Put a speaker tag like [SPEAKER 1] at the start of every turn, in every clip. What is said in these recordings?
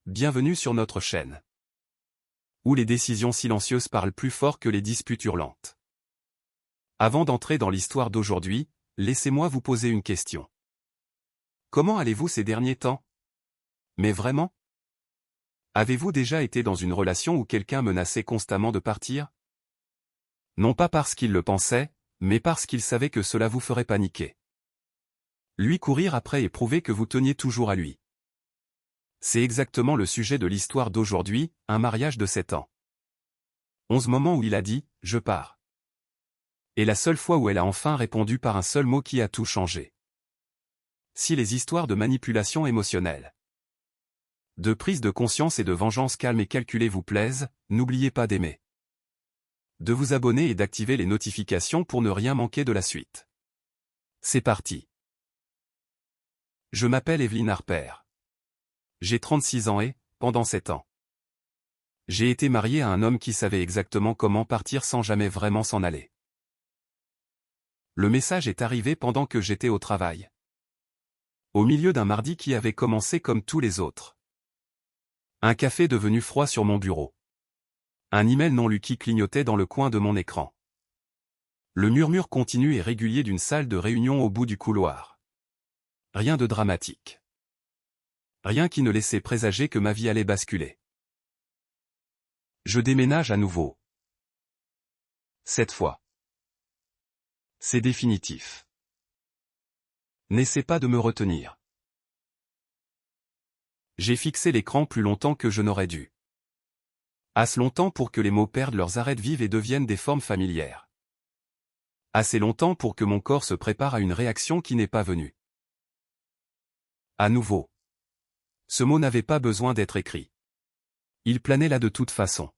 [SPEAKER 1] bienvenue sur notre chaîne. Où les décisions silencieuses parlent plus fort que les disputes hurlantes. Avant d'entrer dans l'histoire d'aujourd'hui, laissez-moi vous poser une question. Comment allez-vous ces derniers temps? Mais vraiment? Avez-vous déjà été dans une relation où quelqu'un menaçait constamment de partir? Non pas parce qu'il le pensait, mais parce qu'il savait que cela vous ferait paniquer. Lui courir après et prouver que vous teniez toujours à lui. C'est exactement le sujet de l'histoire d'aujourd'hui, un mariage de 7 ans. 11 moments où il a dit « je pars ». Et la seule fois où elle a enfin répondu par un seul mot qui a tout changé. Si les histoires de manipulation émotionnelle, de prise de conscience et de vengeance calme et calculée vous plaisent, n'oubliez pas d'aimer, de vous abonner et d'activer les notifications pour ne rien manquer de la suite. C'est parti. Je m'appelle Evelyne Harper. J'ai 36 ans et, pendant 7 ans, j'ai été marié à un homme qui savait exactement comment partir sans jamais vraiment s'en aller. Le message est arrivé pendant que j'étais au travail. Au milieu d'un mardi qui avait commencé comme tous les autres. Un café devenu froid sur mon bureau. Un email non lu qui clignotait dans le coin de mon écran. Le murmure continu et régulier d'une salle de réunion au bout du couloir. Rien de dramatique. Rien qui ne laissait présager que ma vie allait basculer. Je déménage à nouveau. Cette fois. C'est définitif. N'essaie pas de me retenir. J'ai fixé l'écran plus longtemps que je n'aurais dû. Assez longtemps pour que les mots perdent leurs arêtes vives et deviennent des formes familières. Assez longtemps pour que mon corps se prépare à une réaction qui n'est pas venue. À nouveau. Ce mot n'avait pas besoin d'être écrit. Il planait là de toute façon.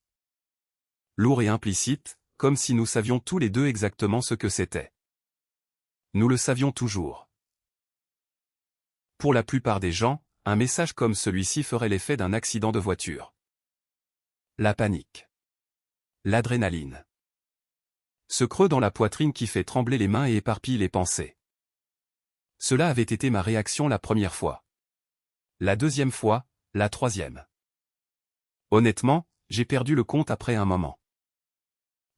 [SPEAKER 1] Lourd et implicite, comme si nous savions tous les deux exactement ce que c'était. Nous le savions toujours. Pour la plupart des gens, un message comme celui-ci ferait l'effet d'un accident de voiture. La panique. L'adrénaline. Ce creux dans la poitrine qui fait trembler les mains et éparpille les pensées. Cela avait été ma réaction la première fois. La deuxième fois, la troisième. Honnêtement, j'ai perdu le compte après un moment.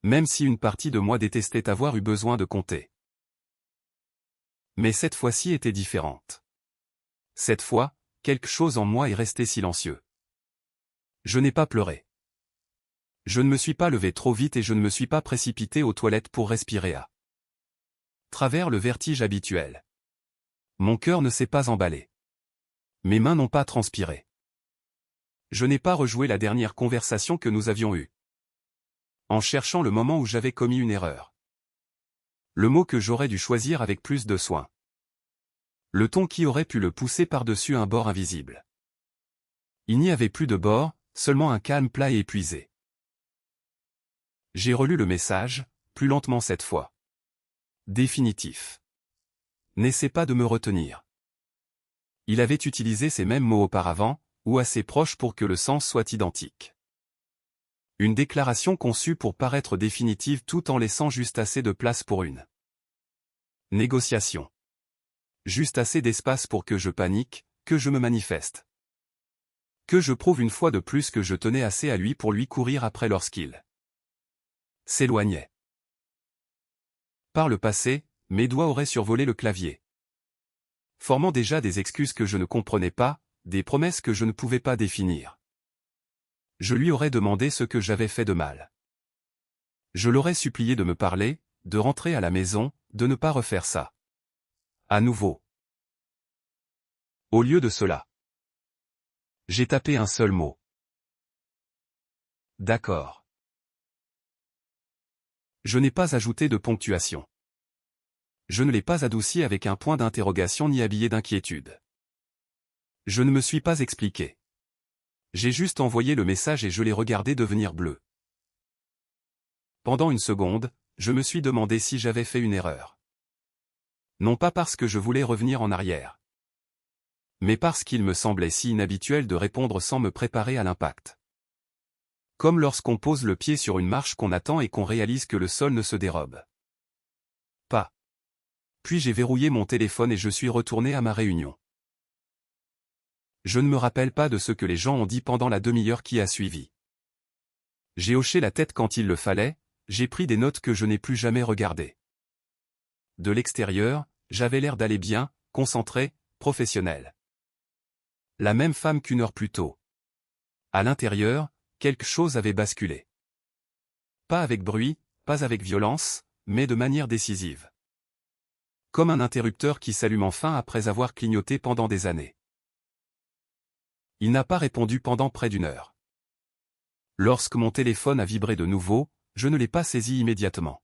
[SPEAKER 1] Même si une partie de moi détestait avoir eu besoin de compter. Mais cette fois-ci était différente. Cette fois, quelque chose en moi est resté silencieux. Je n'ai pas pleuré. Je ne me suis pas levé trop vite et je ne me suis pas précipité aux toilettes pour respirer à travers le vertige habituel. Mon cœur ne s'est pas emballé. Mes mains n'ont pas transpiré. Je n'ai pas rejoué la dernière conversation que nous avions eue. En cherchant le moment où j'avais commis une erreur. Le mot que j'aurais dû choisir avec plus de soin. Le ton qui aurait pu le pousser par-dessus un bord invisible. Il n'y avait plus de bord, seulement un calme plat et épuisé. J'ai relu le message, plus lentement cette fois. Définitif. N'essaie pas de me retenir. Il avait utilisé ces mêmes mots auparavant, ou assez proches pour que le sens soit identique. Une déclaration conçue pour paraître définitive tout en laissant juste assez de place pour une négociation. Juste assez d'espace pour que je panique, que je me manifeste. Que je prouve une fois de plus que je tenais assez à lui pour lui courir après lorsqu'il s'éloignait. Par le passé, mes doigts auraient survolé le clavier. Formant déjà des excuses que je ne comprenais pas, des promesses que je ne pouvais pas définir. Je lui aurais demandé ce que j'avais fait de mal. Je l'aurais supplié de me parler, de rentrer à la maison, de ne pas refaire ça. À nouveau. Au lieu de cela, j'ai tapé un seul mot. D'accord. Je n'ai pas ajouté de ponctuation. Je ne l'ai pas adouci avec un point d'interrogation ni habillé d'inquiétude. Je ne me suis pas expliqué. J'ai juste envoyé le message et je l'ai regardé devenir bleu. Pendant une seconde, je me suis demandé si j'avais fait une erreur. Non pas parce que je voulais revenir en arrière. Mais parce qu'il me semblait si inhabituel de répondre sans me préparer à l'impact. Comme lorsqu'on pose le pied sur une marche qu'on attend et qu'on réalise que le sol ne se dérobe pas. Puis j'ai verrouillé mon téléphone et je suis retourné à ma réunion. Je ne me rappelle pas de ce que les gens ont dit pendant la demi-heure qui a suivi. J'ai hoché la tête quand il le fallait, j'ai pris des notes que je n'ai plus jamais regardées. De l'extérieur, j'avais l'air d'aller bien, concentré, professionnel. La même femme qu'une heure plus tôt. À l'intérieur, quelque chose avait basculé. Pas avec bruit, pas avec violence, mais de manière décisive. Comme un interrupteur qui s'allume enfin après avoir clignoté pendant des années. Il n'a pas répondu pendant près d'une heure. Lorsque mon téléphone a vibré de nouveau, je ne l'ai pas saisi immédiatement.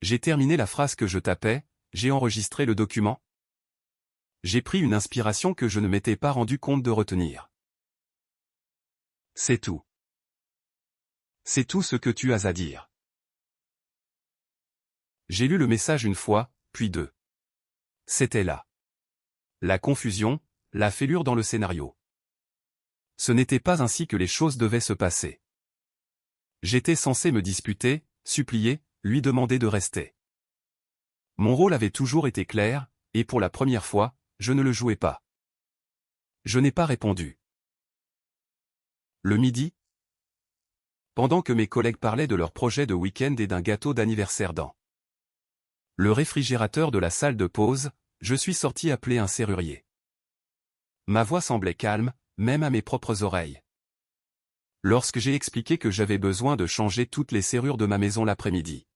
[SPEAKER 1] J'ai terminé la phrase que je tapais, j'ai enregistré le document. J'ai pris une inspiration que je ne m'étais pas rendu compte de retenir. C'est tout. C'est tout ce que tu as à dire. J'ai lu le message une fois, puis deux. C'était là. La confusion, la fêlure dans le scénario. Ce n'était pas ainsi que les choses devaient se passer. J'étais censé me disputer, supplier, lui demander de rester. Mon rôle avait toujours été clair, et pour la première fois, je ne le jouais pas. Je n'ai pas répondu. Le midi, pendant que mes collègues parlaient de leur projet de week-end et d'un gâteau d'anniversaire dans le réfrigérateur de la salle de pause, je suis sorti appeler un serrurier. Ma voix semblait calme, même à mes propres oreilles. Lorsque j'ai expliqué que j'avais besoin de changer toutes les serrures de ma maison l'après-midi.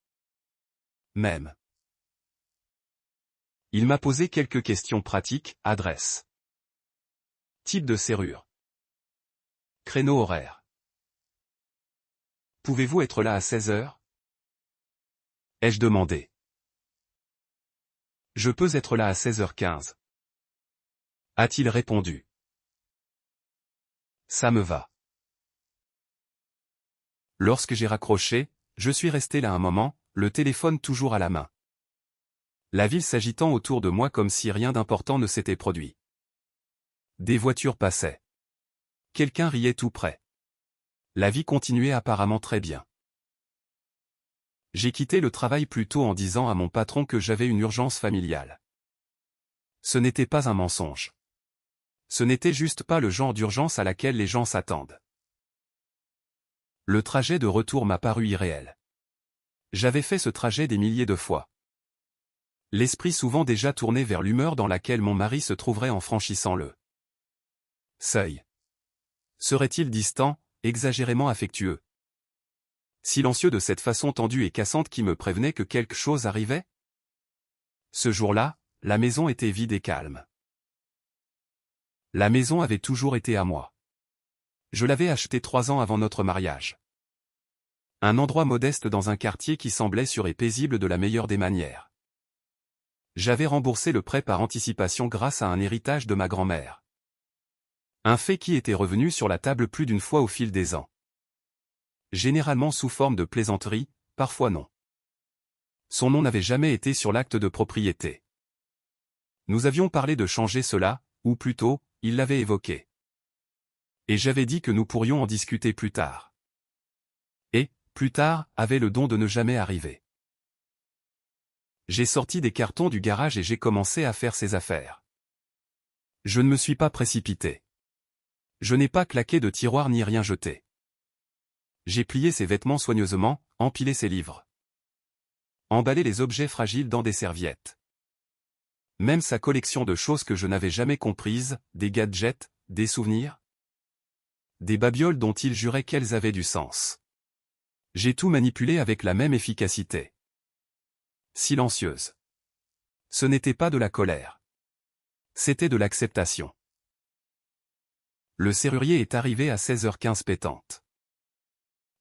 [SPEAKER 1] Même. Il m'a posé quelques questions pratiques, adresse. Type de serrure. Créneau horaire. Pouvez-vous être là à 16 heures? Ai-je demandé. Je peux être là à 16h15. A-t-il répondu. Ça me va. Lorsque j'ai raccroché, je suis resté là un moment, le téléphone toujours à la main. La ville s'agitant autour de moi comme si rien d'important ne s'était produit. Des voitures passaient. Quelqu'un riait tout près. La vie continuait apparemment très bien. J'ai quitté le travail plus tôt en disant à mon patron que j'avais une urgence familiale. Ce n'était pas un mensonge. Ce n'était juste pas le genre d'urgence à laquelle les gens s'attendent. Le trajet de retour m'a paru irréel. J'avais fait ce trajet des milliers de fois. L'esprit souvent déjà tourné vers l'humeur dans laquelle mon mari se trouverait en franchissant le seuil. Serait-il distant, exagérément affectueux? Silencieux de cette façon tendue et cassante qui me prévenait que quelque chose arrivait? Ce jour-là, la maison était vide et calme. La maison avait toujours été à moi. Je l'avais achetée 3 ans avant notre mariage. Un endroit modeste dans un quartier qui semblait sûr et paisible de la meilleure des manières. J'avais remboursé le prêt par anticipation grâce à un héritage de ma grand-mère. Un fait qui était revenu sur la table plus d'une fois au fil des ans. Généralement sous forme de plaisanterie, parfois non. Son nom n'avait jamais été sur l'acte de propriété. Nous avions parlé de changer cela, ou plutôt, il l'avait évoqué. Et j'avais dit que nous pourrions en discuter plus tard. Et, plus tard, avait le don de ne jamais arriver. J'ai sorti des cartons du garage et j'ai commencé à faire ses affaires. Je ne me suis pas précipité. Je n'ai pas claqué de tiroir ni rien jeté. J'ai plié ses vêtements soigneusement, empilé ses livres. Emballé les objets fragiles dans des serviettes. Même sa collection de choses que je n'avais jamais comprises, des gadgets, des souvenirs. Des babioles dont il jurait qu'elles avaient du sens. J'ai tout manipulé avec la même efficacité. Silencieuse. Ce n'était pas de la colère. C'était de l'acceptation. Le serrurier est arrivé à 16h15 pétante.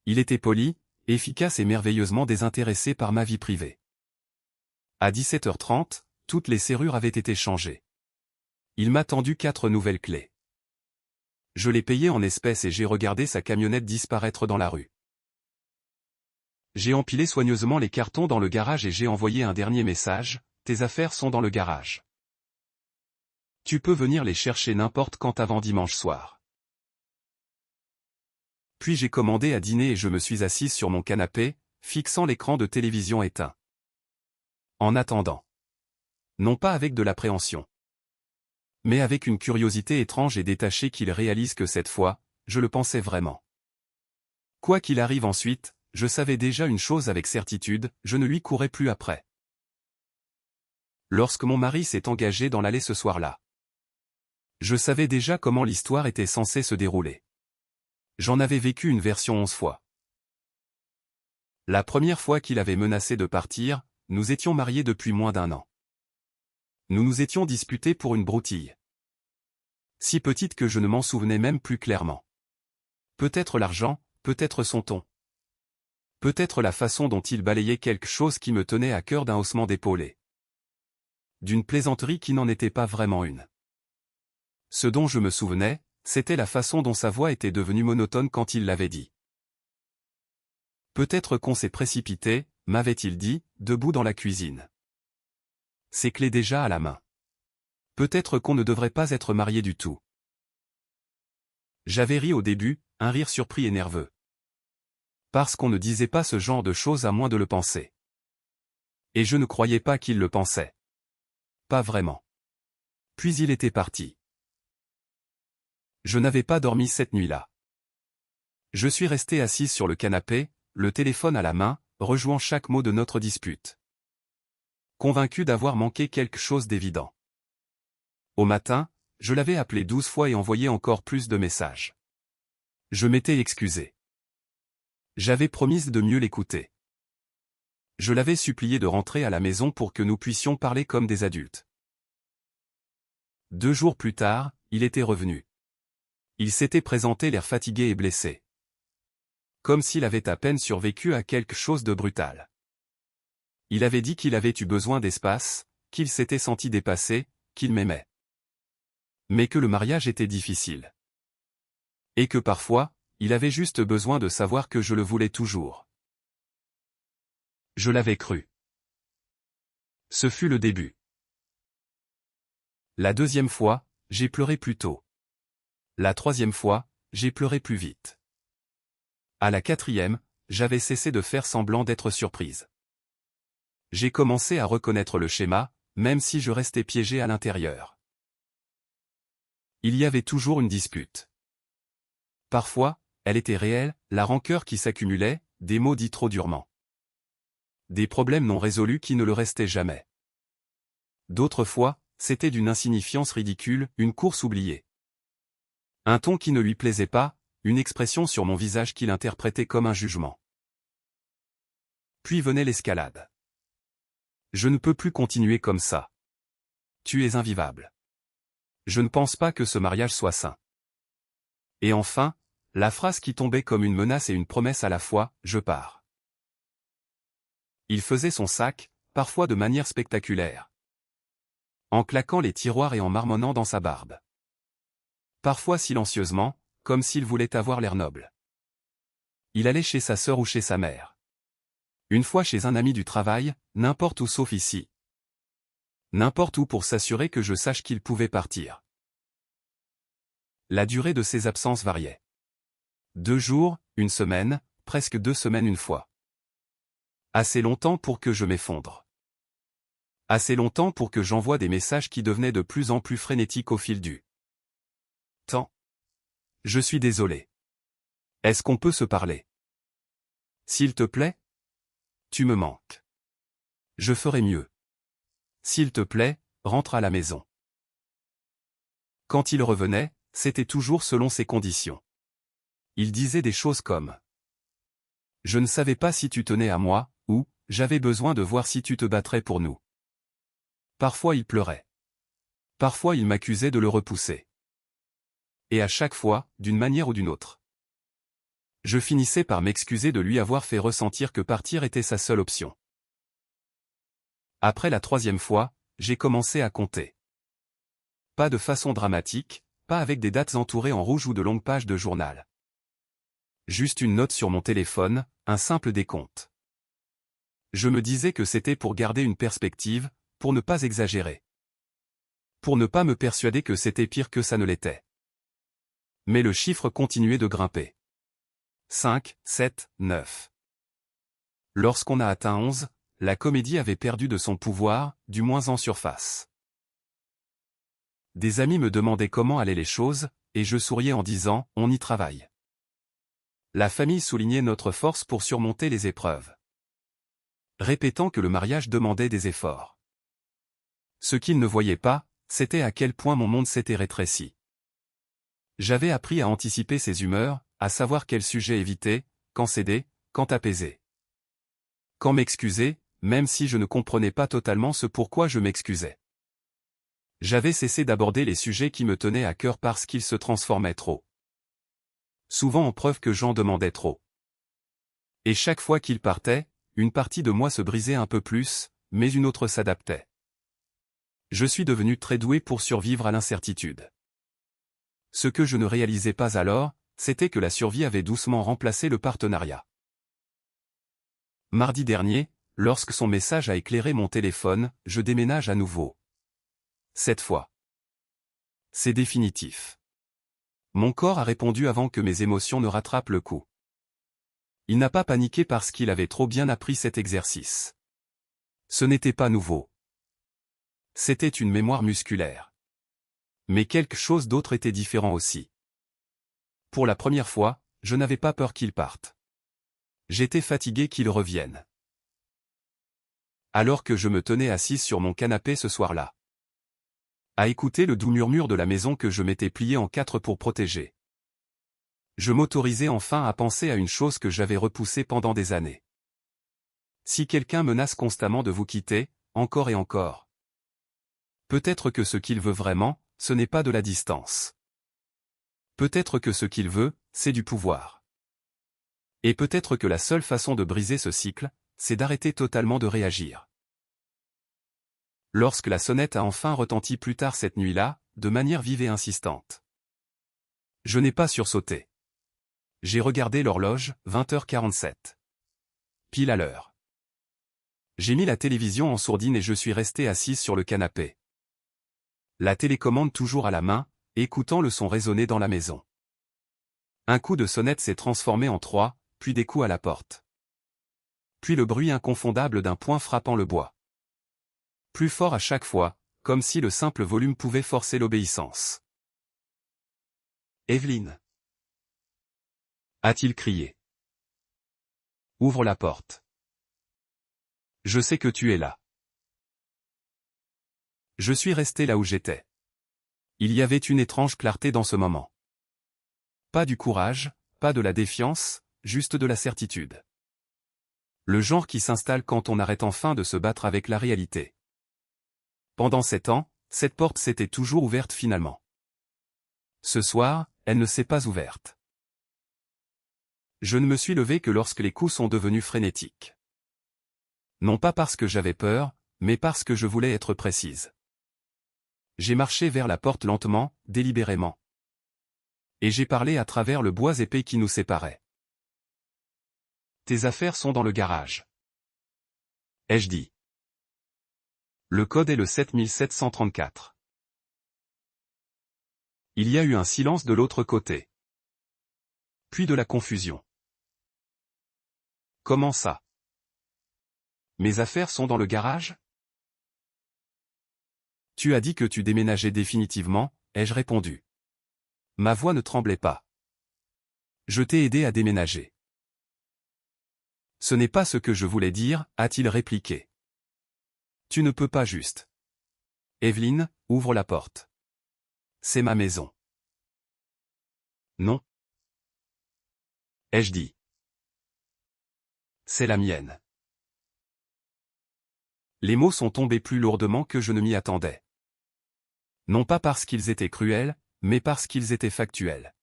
[SPEAKER 1] Il était poli, efficace et merveilleusement désintéressé par ma vie privée. À 17h30, toutes les serrures avaient été changées. Il m'a tendu 4 nouvelles clés. Je l'ai payé en espèces et j'ai regardé sa camionnette disparaître dans la rue. J'ai empilé soigneusement les cartons dans le garage et j'ai envoyé un dernier message, tes affaires sont dans le garage. Tu peux venir les chercher n'importe quand avant dimanche soir. Puis j'ai commandé à dîner et je me suis assise sur mon canapé, fixant l'écran de télévision éteint. En attendant. Non pas avec de l'appréhension. Mais avec une curiosité étrange et détachée qu'il réalise que cette fois, je le pensais vraiment. Quoi qu'il arrive ensuite, je savais déjà une chose avec certitude, je ne lui courais plus après. Lorsque mon mari s'est engagé dans l'allée ce soir-là, je savais déjà comment l'histoire était censée se dérouler. J'en avais vécu une version 11 fois. La première fois qu'il avait menacé de partir, nous étions mariés depuis moins d'1 an. Nous nous étions disputés pour une broutille. Si petite que je ne m'en souvenais même plus clairement. Peut-être l'argent, peut-être son ton. Peut-être la façon dont il balayait quelque chose qui me tenait à cœur d'un haussement d'épaulé. D'une plaisanterie qui n'en était pas vraiment une. Ce dont je me souvenais, c'était la façon dont sa voix était devenue monotone quand il l'avait dit. Peut-être qu'on s'est précipité, m'avait-il dit, debout dans la cuisine. Ses clés déjà à la main. Peut-être qu'on ne devrait pas être marié du tout. J'avais ri au début, un rire surpris et nerveux. Parce qu'on ne disait pas ce genre de choses à moins de le penser. Et je ne croyais pas qu'il le pensait. Pas vraiment. Puis il était parti. Je n'avais pas dormi cette nuit-là. Je suis resté assise sur le canapé, le téléphone à la main, rejouant chaque mot de notre dispute. Convaincu d'avoir manqué quelque chose d'évident. Au matin, je l'avais appelé 12 fois et envoyé encore plus de messages. Je m'étais excusé. J'avais promis de mieux l'écouter. Je l'avais supplié de rentrer à la maison pour que nous puissions parler comme des adultes. 2 jours plus tard, il était revenu. Il s'était présenté l'air fatigué et blessé. Comme s'il avait à peine survécu à quelque chose de brutal. Il avait dit qu'il avait eu besoin d'espace, qu'il s'était senti dépassé, qu'il m'aimait. Mais que le mariage était difficile. Et que parfois, il avait juste besoin de savoir que je le voulais toujours. Je l'avais cru. Ce fut le début. La 2e fois, j'ai pleuré plus tôt. La 3e fois, j'ai pleuré plus vite. À la 4e, j'avais cessé de faire semblant d'être surprise. J'ai commencé à reconnaître le schéma, même si je restais piégé à l'intérieur. Il y avait toujours une dispute. Parfois, elle était réelle, la rancœur qui s'accumulait, des mots dits trop durement. Des problèmes non résolus qui ne le restaient jamais. D'autres fois, c'était d'une insignifiance ridicule, une course oubliée. Un ton qui ne lui plaisait pas, une expression sur mon visage qu'il interprétait comme un jugement. Puis venait l'escalade. Je ne peux plus continuer comme ça. Tu es invivable. Je ne pense pas que ce mariage soit sain. Et enfin, la phrase qui tombait comme une menace et une promesse à la fois, je pars. Il faisait son sac, parfois de manière spectaculaire. En claquant les tiroirs et en marmonnant dans sa barbe. Parfois silencieusement, comme s'il voulait avoir l'air noble. Il allait chez sa sœur ou chez sa mère. Une fois chez un ami du travail, n'importe où sauf ici. N'importe où pour s'assurer que je sache qu'il pouvait partir. La durée de ses absences variait. 2 jours, 1 semaine, presque 2 semaines une fois. Assez longtemps pour que je m'effondre. Assez longtemps pour que j'envoie des messages qui devenaient de plus en plus frénétiques au fil du temps. Je suis désolé. Est-ce qu'on peut se parler? S'il te plaît? Tu me manques. Je ferai mieux. S'il te plaît, rentre à la maison. Quand il revenait, c'était toujours selon ses conditions. Il disait des choses comme « Je ne savais pas si tu tenais à moi » ou « J'avais besoin de voir si tu te battrais pour nous ». Parfois il pleurait. Parfois il m'accusait de le repousser. Et à chaque fois, d'une manière ou d'une autre. Je finissais par m'excuser de lui avoir fait ressentir que partir était sa seule option. Après la 3e fois, j'ai commencé à compter. Pas de façon dramatique, pas avec des dates entourées en rouge ou de longues pages de journal. Juste une note sur mon téléphone, un simple décompte. Je me disais que c'était pour garder une perspective, pour ne pas exagérer. Pour ne pas me persuader que c'était pire que ça ne l'était. Mais le chiffre continuait de grimper. 5, 7, 9. Lorsqu'on a atteint 11, la comédie avait perdu de son pouvoir, du moins en surface. Des amis me demandaient comment allaient les choses, et je souriais en disant « on y travaille ». La famille soulignait notre force pour surmonter les épreuves, répétant que le mariage demandait des efforts. Ce qu'ils ne voyaient pas, c'était à quel point mon monde s'était rétréci. J'avais appris à anticiper ses humeurs, à savoir quel sujet éviter, quand céder, quand apaiser. Quand m'excuser, même si je ne comprenais pas totalement ce pourquoi je m'excusais. J'avais cessé d'aborder les sujets qui me tenaient à cœur parce qu'ils se transformaient trop. Souvent en preuve que j'en demandais trop. Et chaque fois qu'ils partaient, une partie de moi se brisait un peu plus, mais une autre s'adaptait. Je suis devenu très doué pour survivre à l'incertitude. Ce que je ne réalisais pas alors, c'était que la survie avait doucement remplacé le partenariat. Mardi dernier, lorsque son message a éclairé mon téléphone, je déménage à nouveau. Cette fois. C'est définitif. Mon corps a répondu avant que mes émotions ne rattrapent le coup. Il n'a pas paniqué parce qu'il avait trop bien appris cet exercice. Ce n'était pas nouveau. C'était une mémoire musculaire. Mais quelque chose d'autre était différent aussi. Pour la première fois, je n'avais pas peur qu'il parte. J'étais fatigué qu'il revienne. Alors que je me tenais assise sur mon canapé ce soir-là, à écouter le doux murmure de la maison que je m'étais plié en 4 pour protéger. Je m'autorisais enfin à penser à une chose que j'avais repoussée pendant des années. Si quelqu'un menace constamment de vous quitter, encore et encore, peut-être que ce qu'il veut vraiment, ce n'est pas de la distance. Peut-être que ce qu'il veut, c'est du pouvoir. Et peut-être que la seule façon de briser ce cycle, c'est d'arrêter totalement de réagir. Lorsque la sonnette a enfin retenti plus tard cette nuit-là, de manière vive et insistante. Je n'ai pas sursauté. J'ai regardé l'horloge, 20h47. Pile à l'heure. J'ai mis la télévision en sourdine et je suis resté assise sur le canapé. La télécommande toujours à la main, écoutant le son résonner dans la maison. Un coup de sonnette s'est transformé en 3, puis des coups à la porte. Puis le bruit inconfondable d'un poing frappant le bois. Plus fort à chaque fois, comme si le simple volume pouvait forcer l'obéissance. Evelyne, a-t-il crié. Ouvre la porte. Je sais que tu es là. Je suis resté là où j'étais. Il y avait une étrange clarté dans ce moment. Pas du courage, pas de la défiance, juste de la certitude. Le genre qui s'installe quand on arrête enfin de se battre avec la réalité. Pendant 7 ans, cette porte s'était toujours ouverte finalement. Ce soir, elle ne s'est pas ouverte. Je ne me suis levé que lorsque les coups sont devenus frénétiques. Non pas parce que j'avais peur, mais parce que je voulais être précise. J'ai marché vers la porte lentement, délibérément. Et j'ai parlé à travers le bois épais qui nous séparait. Tes affaires sont dans le garage. Ai-je dit. Le code est le 7734. Il y a eu un silence de l'autre côté. Puis de la confusion. Comment ça? Mes affaires sont dans le garage? Tu as dit que tu déménageais définitivement, ai-je répondu. Ma voix ne tremblait pas. Je t'ai aidé à déménager. Ce n'est pas ce que je voulais dire, a-t-il répliqué. Tu ne peux pas juste. Evelyne, ouvre la porte. C'est ma maison. Non. Ai-je dit. C'est la mienne. Les mots sont tombés plus lourdement que je ne m'y attendais. Non pas parce qu'ils étaient cruels, mais parce qu'ils étaient factuels.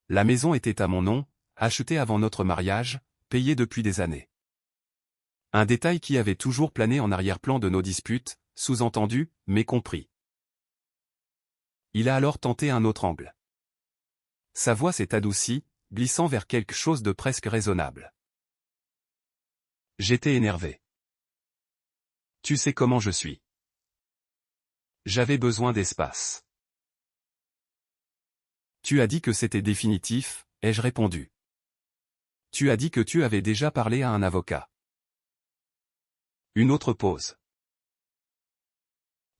[SPEAKER 1] La maison était à mon nom, achetée avant notre mariage, payée depuis des années. Un détail qui avait toujours plané en arrière-plan de nos disputes, sous-entendu, mais compris. Il a alors tenté un autre angle. Sa voix s'est adoucie, glissant vers quelque chose de presque raisonnable. J'étais énervé. Tu sais comment je suis. J'avais besoin d'espace. Tu as dit que c'était définitif, ai-je répondu. Tu as dit que tu avais déjà parlé à un avocat. Une autre pause.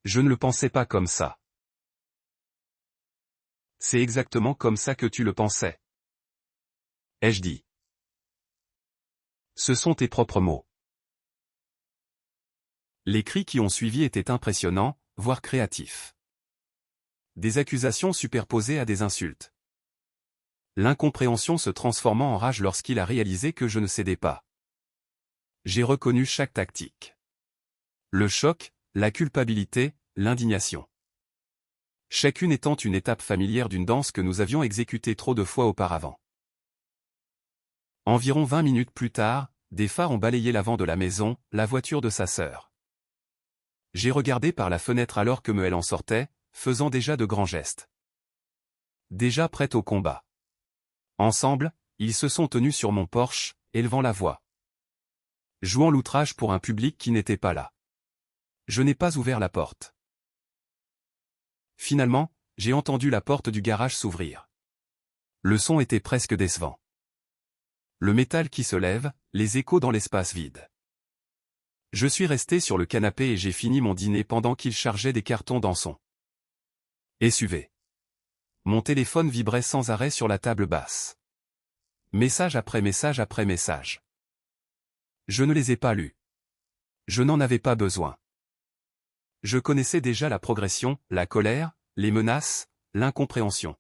[SPEAKER 1] Je ne le pensais pas comme ça. C'est exactement comme ça que tu le pensais. Ai-je dit. Ce sont tes propres mots. Les cris qui ont suivi étaient impressionnants, voire créatifs. Des accusations superposées à des insultes. L'incompréhension se transformant en rage lorsqu'il a réalisé que je ne cédais pas. J'ai reconnu chaque tactique. Le choc, la culpabilité, l'indignation. Chacune étant une étape familière d'une danse que nous avions exécutée trop de fois auparavant. Environ 20 minutes plus tard, des phares ont balayé l'avant de la maison, la voiture de sa sœur. J'ai regardé par la fenêtre alors que Mel en sortait, faisant déjà de grands gestes. Déjà prête au combat. Ensemble, ils se sont tenus sur mon porche, élevant la voix. Jouant l'outrage pour un public qui n'était pas là. Je n'ai pas ouvert la porte. Finalement, j'ai entendu la porte du garage s'ouvrir. Le son était presque décevant. Le métal qui se lève, les échos dans l'espace vide. Je suis resté sur le canapé et j'ai fini mon dîner pendant qu'il chargeait des cartons dans son SUV. Mon téléphone vibrait sans arrêt sur la table basse. Message après message après message. Je ne les ai pas lus. Je n'en avais pas besoin. Je connaissais déjà la progression, la colère, les menaces, l'incompréhension.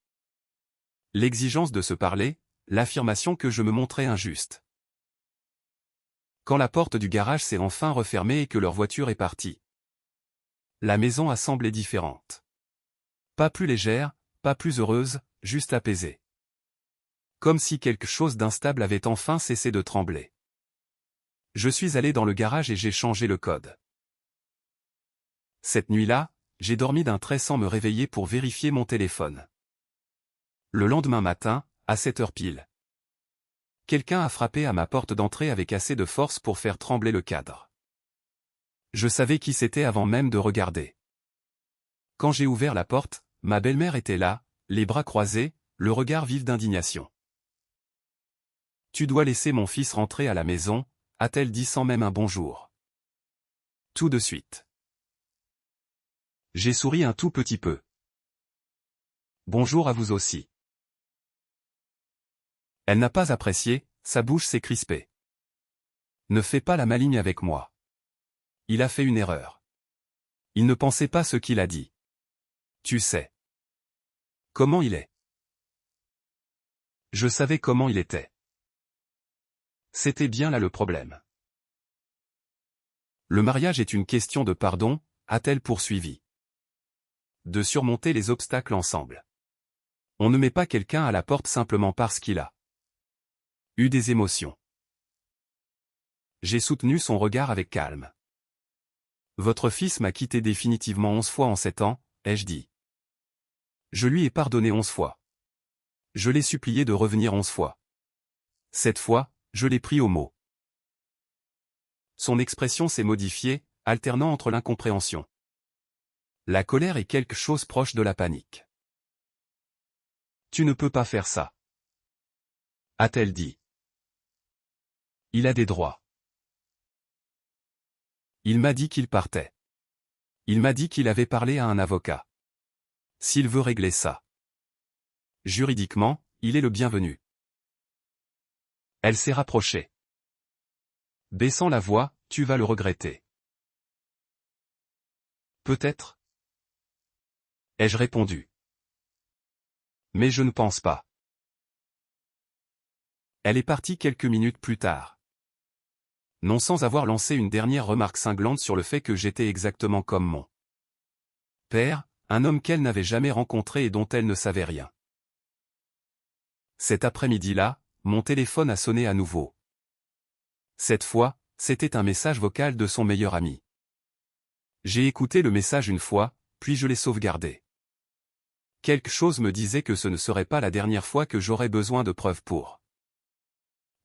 [SPEAKER 1] L'exigence de se parler, l'affirmation que je me montrais injuste. Quand la porte du garage s'est enfin refermée et que leur voiture est partie. La maison a semblé différente. Pas plus légère, pas plus heureuse, juste apaisée. Comme si quelque chose d'instable avait enfin cessé de trembler. Je suis allé dans le garage et j'ai changé le code. Cette nuit-là, j'ai dormi d'un trait sans me réveiller pour vérifier mon téléphone. Le lendemain matin, à 7 heures pile. Quelqu'un a frappé à ma porte d'entrée avec assez de force pour faire trembler le cadre. Je savais qui c'était avant même de regarder. Quand j'ai ouvert la porte, ma belle-mère était là, les bras croisés, le regard vif d'indignation. « Tu dois laisser mon fils rentrer à la maison », a-t-elle dit sans même un bonjour. Tout de suite. J'ai souri un tout petit peu. Bonjour à vous aussi. Elle n'a pas apprécié, sa bouche s'est crispée. Ne fais pas la maligne avec moi. Il a fait une erreur. Il ne pensait pas ce qu'il a dit. Tu sais. Comment il est. Je savais comment il était. C'était bien là le problème. Le mariage est une question de pardon, a-t-elle poursuivi. De surmonter les obstacles ensemble. On ne met pas quelqu'un à la porte simplement parce qu'il a eu des émotions. J'ai soutenu son regard avec calme. Votre fils m'a quitté définitivement 11 fois en 7 ans, ai-je dit. Je lui ai pardonné 11 fois. Je l'ai supplié de revenir 11 fois. Cette fois, je l'ai pris au mot. Son expression s'est modifiée, alternant entre l'incompréhension, la colère et quelque chose proche de la panique. Tu ne peux pas faire ça, a-t-elle dit. Il a des droits. Il m'a dit qu'il partait. Il m'a dit qu'il avait parlé à un avocat. S'il veut régler ça. Juridiquement, il est le bienvenu. Elle s'est rapprochée. Baissant la voix, tu vas le regretter. Peut-être. Ai-je répondu. Mais je ne pense pas. Elle est partie quelques minutes plus tard. Non sans avoir lancé une dernière remarque cinglante sur le fait que j'étais exactement comme mon père, un homme qu'elle n'avait jamais rencontré et dont elle ne savait rien. Cet après-midi-là, mon téléphone a sonné à nouveau. Cette fois, c'était un message vocal de son meilleur ami. J'ai écouté le message une fois, puis je l'ai sauvegardé. Quelque chose me disait que ce ne serait pas la dernière fois que j'aurais besoin de preuves pour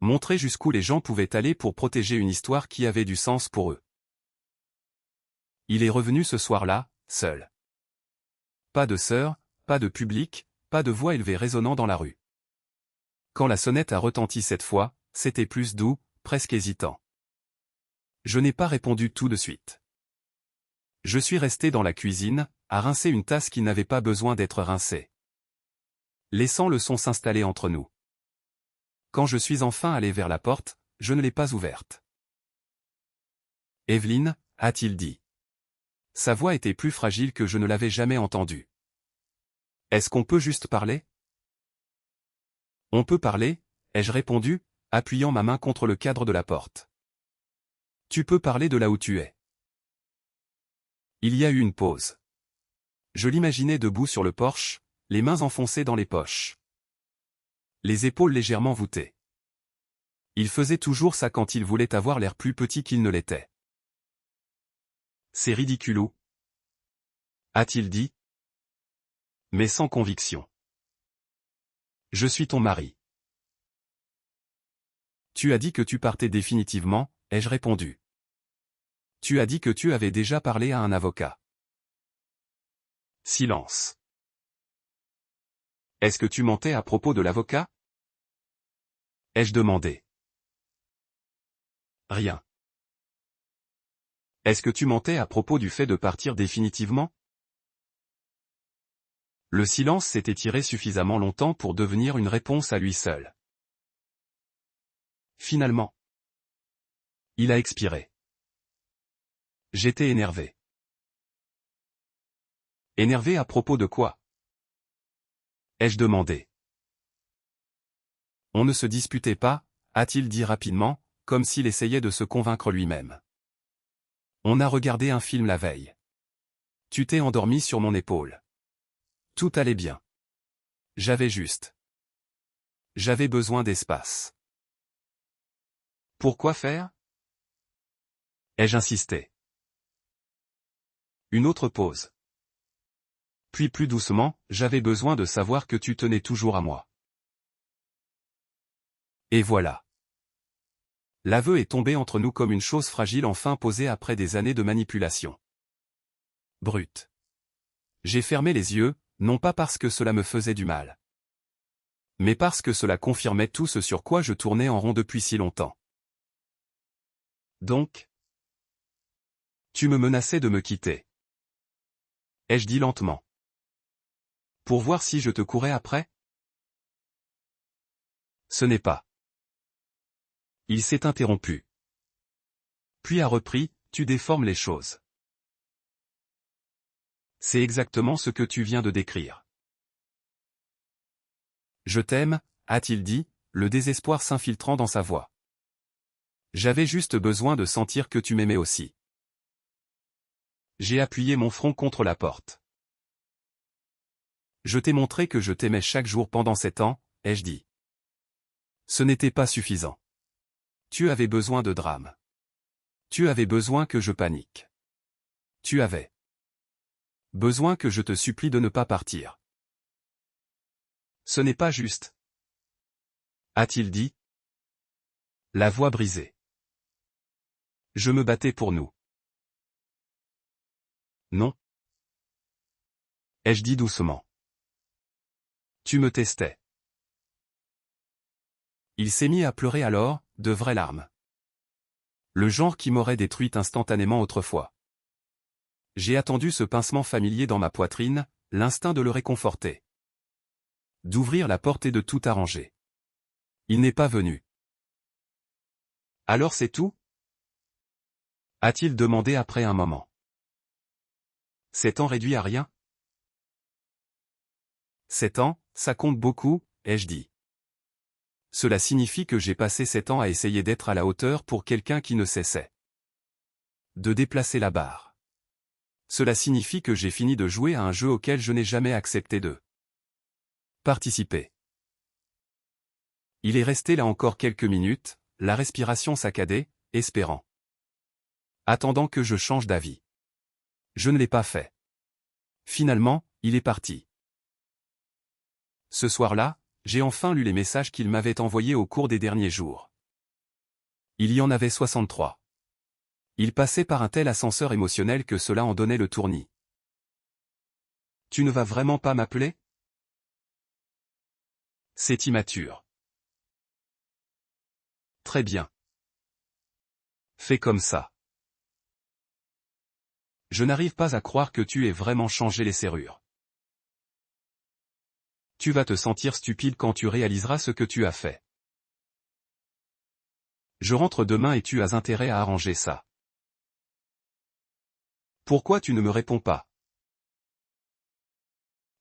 [SPEAKER 1] montrer jusqu'où les gens pouvaient aller pour protéger une histoire qui avait du sens pour eux. Il est revenu ce soir-là, seul. Pas de sœur, pas de public, pas de voix élevée résonnant dans la rue. Quand la sonnette a retenti cette fois, c'était plus doux, presque hésitant. Je n'ai pas répondu tout de suite. Je suis resté dans la cuisine, à rincer une tasse qui n'avait pas besoin d'être rincée. laissant le son s'installer entre nous. Quand je suis enfin allé vers la porte, je ne l'ai pas ouverte. Evelyne, a-t-il dit. Sa voix était plus fragile que je ne l'avais jamais entendue. Est-ce qu'on peut juste parler? On peut parler, ai-je répondu, appuyant ma main contre le cadre de la porte. Tu peux parler de là où tu es. Il y a eu une pause. Je l'imaginais debout sur le porche, les mains enfoncées dans les poches. Les épaules légèrement voûtées. Il faisait toujours ça quand il voulait avoir l'air plus petit qu'il ne l'était. C'est ridicule, a-t-il dit, mais sans conviction. Je suis ton mari. Tu as dit que tu partais définitivement, ai-je répondu. Tu as dit que tu avais déjà parlé à un avocat. Silence. Est-ce que tu mentais à propos de l'avocat? Ai-je demandé. Rien. Est-ce que tu mentais à propos du fait de partir définitivement? Le silence s'est étiré suffisamment longtemps pour devenir une réponse à lui seul. Finalement. Il a expiré. J'étais énervé. Énervé à propos de quoi? Ai-je demandé. On ne se disputait pas, a-t-il dit rapidement, comme s'il essayait de se convaincre lui-même. On a regardé un film la veille. Tu t'es endormi sur mon épaule. Tout allait bien. J'avais besoin d'espace. Pourquoi faire? Ai-je insisté. Une autre pause. Puis plus doucement, j'avais besoin de savoir que tu tenais toujours à moi. Et voilà. L'aveu est tombé entre nous comme une chose fragile enfin posée après des années de manipulation. Brute. J'ai fermé les yeux, non pas parce que cela me faisait du mal. Mais parce que cela confirmait tout ce sur quoi je tournais en rond depuis si longtemps. Donc, tu me menaçais de me quitter. Ai-je dit lentement. Pour voir si je te courais après? Ce n'est pas. Il s'est interrompu. Puis a repris, tu déformes les choses. C'est exactement ce que tu viens de décrire. Je t'aime, a-t-il dit, le désespoir s'infiltrant dans sa voix. J'avais juste besoin de sentir que tu m'aimais aussi. J'ai appuyé mon front contre la porte. Je t'ai montré que je t'aimais chaque jour pendant 7 ans, ai-je dit. Ce n'était pas suffisant. Tu avais besoin de drame. Tu avais besoin que je panique. Tu avais besoin que je te supplie de ne pas partir. Ce n'est pas juste. A-t-il dit? La voix brisée. Je me battais pour nous. Non. Ai-je dit doucement. Tu me testais. Il s'est mis à pleurer alors, de vraies larmes. Le genre qui m'aurait détruite instantanément autrefois. J'ai attendu ce pincement familier dans ma poitrine, l'instinct de le réconforter. D'ouvrir la porte et de tout arranger. Il n'est pas venu. Alors c'est tout? A-t-il demandé après un moment. 7 ans réduit à rien? 7 ans, ça compte beaucoup, ai-je dit. Cela signifie que j'ai passé 7 ans à essayer d'être à la hauteur pour quelqu'un qui ne cessait de déplacer la barre. Cela signifie que j'ai fini de jouer à un jeu auquel je n'ai jamais accepté de participer. Il est resté là encore quelques minutes, la respiration saccadée, espérant. Attendant que je change d'avis. Je ne l'ai pas fait. Finalement, il est parti. Ce soir-là, j'ai enfin lu les messages qu'il m'avait envoyés au cours des derniers jours. Il y en avait 63. Il passait par un tel ascenseur émotionnel que cela en donnait le tournis. Tu ne vas vraiment pas m'appeler? C'est immature. Très bien. Fais comme ça. Je n'arrive pas à croire que tu aies vraiment changé les serrures. Tu vas te sentir stupide quand tu réaliseras ce que tu as fait. Je rentre demain et tu as intérêt à arranger ça. Pourquoi tu ne me réponds pas?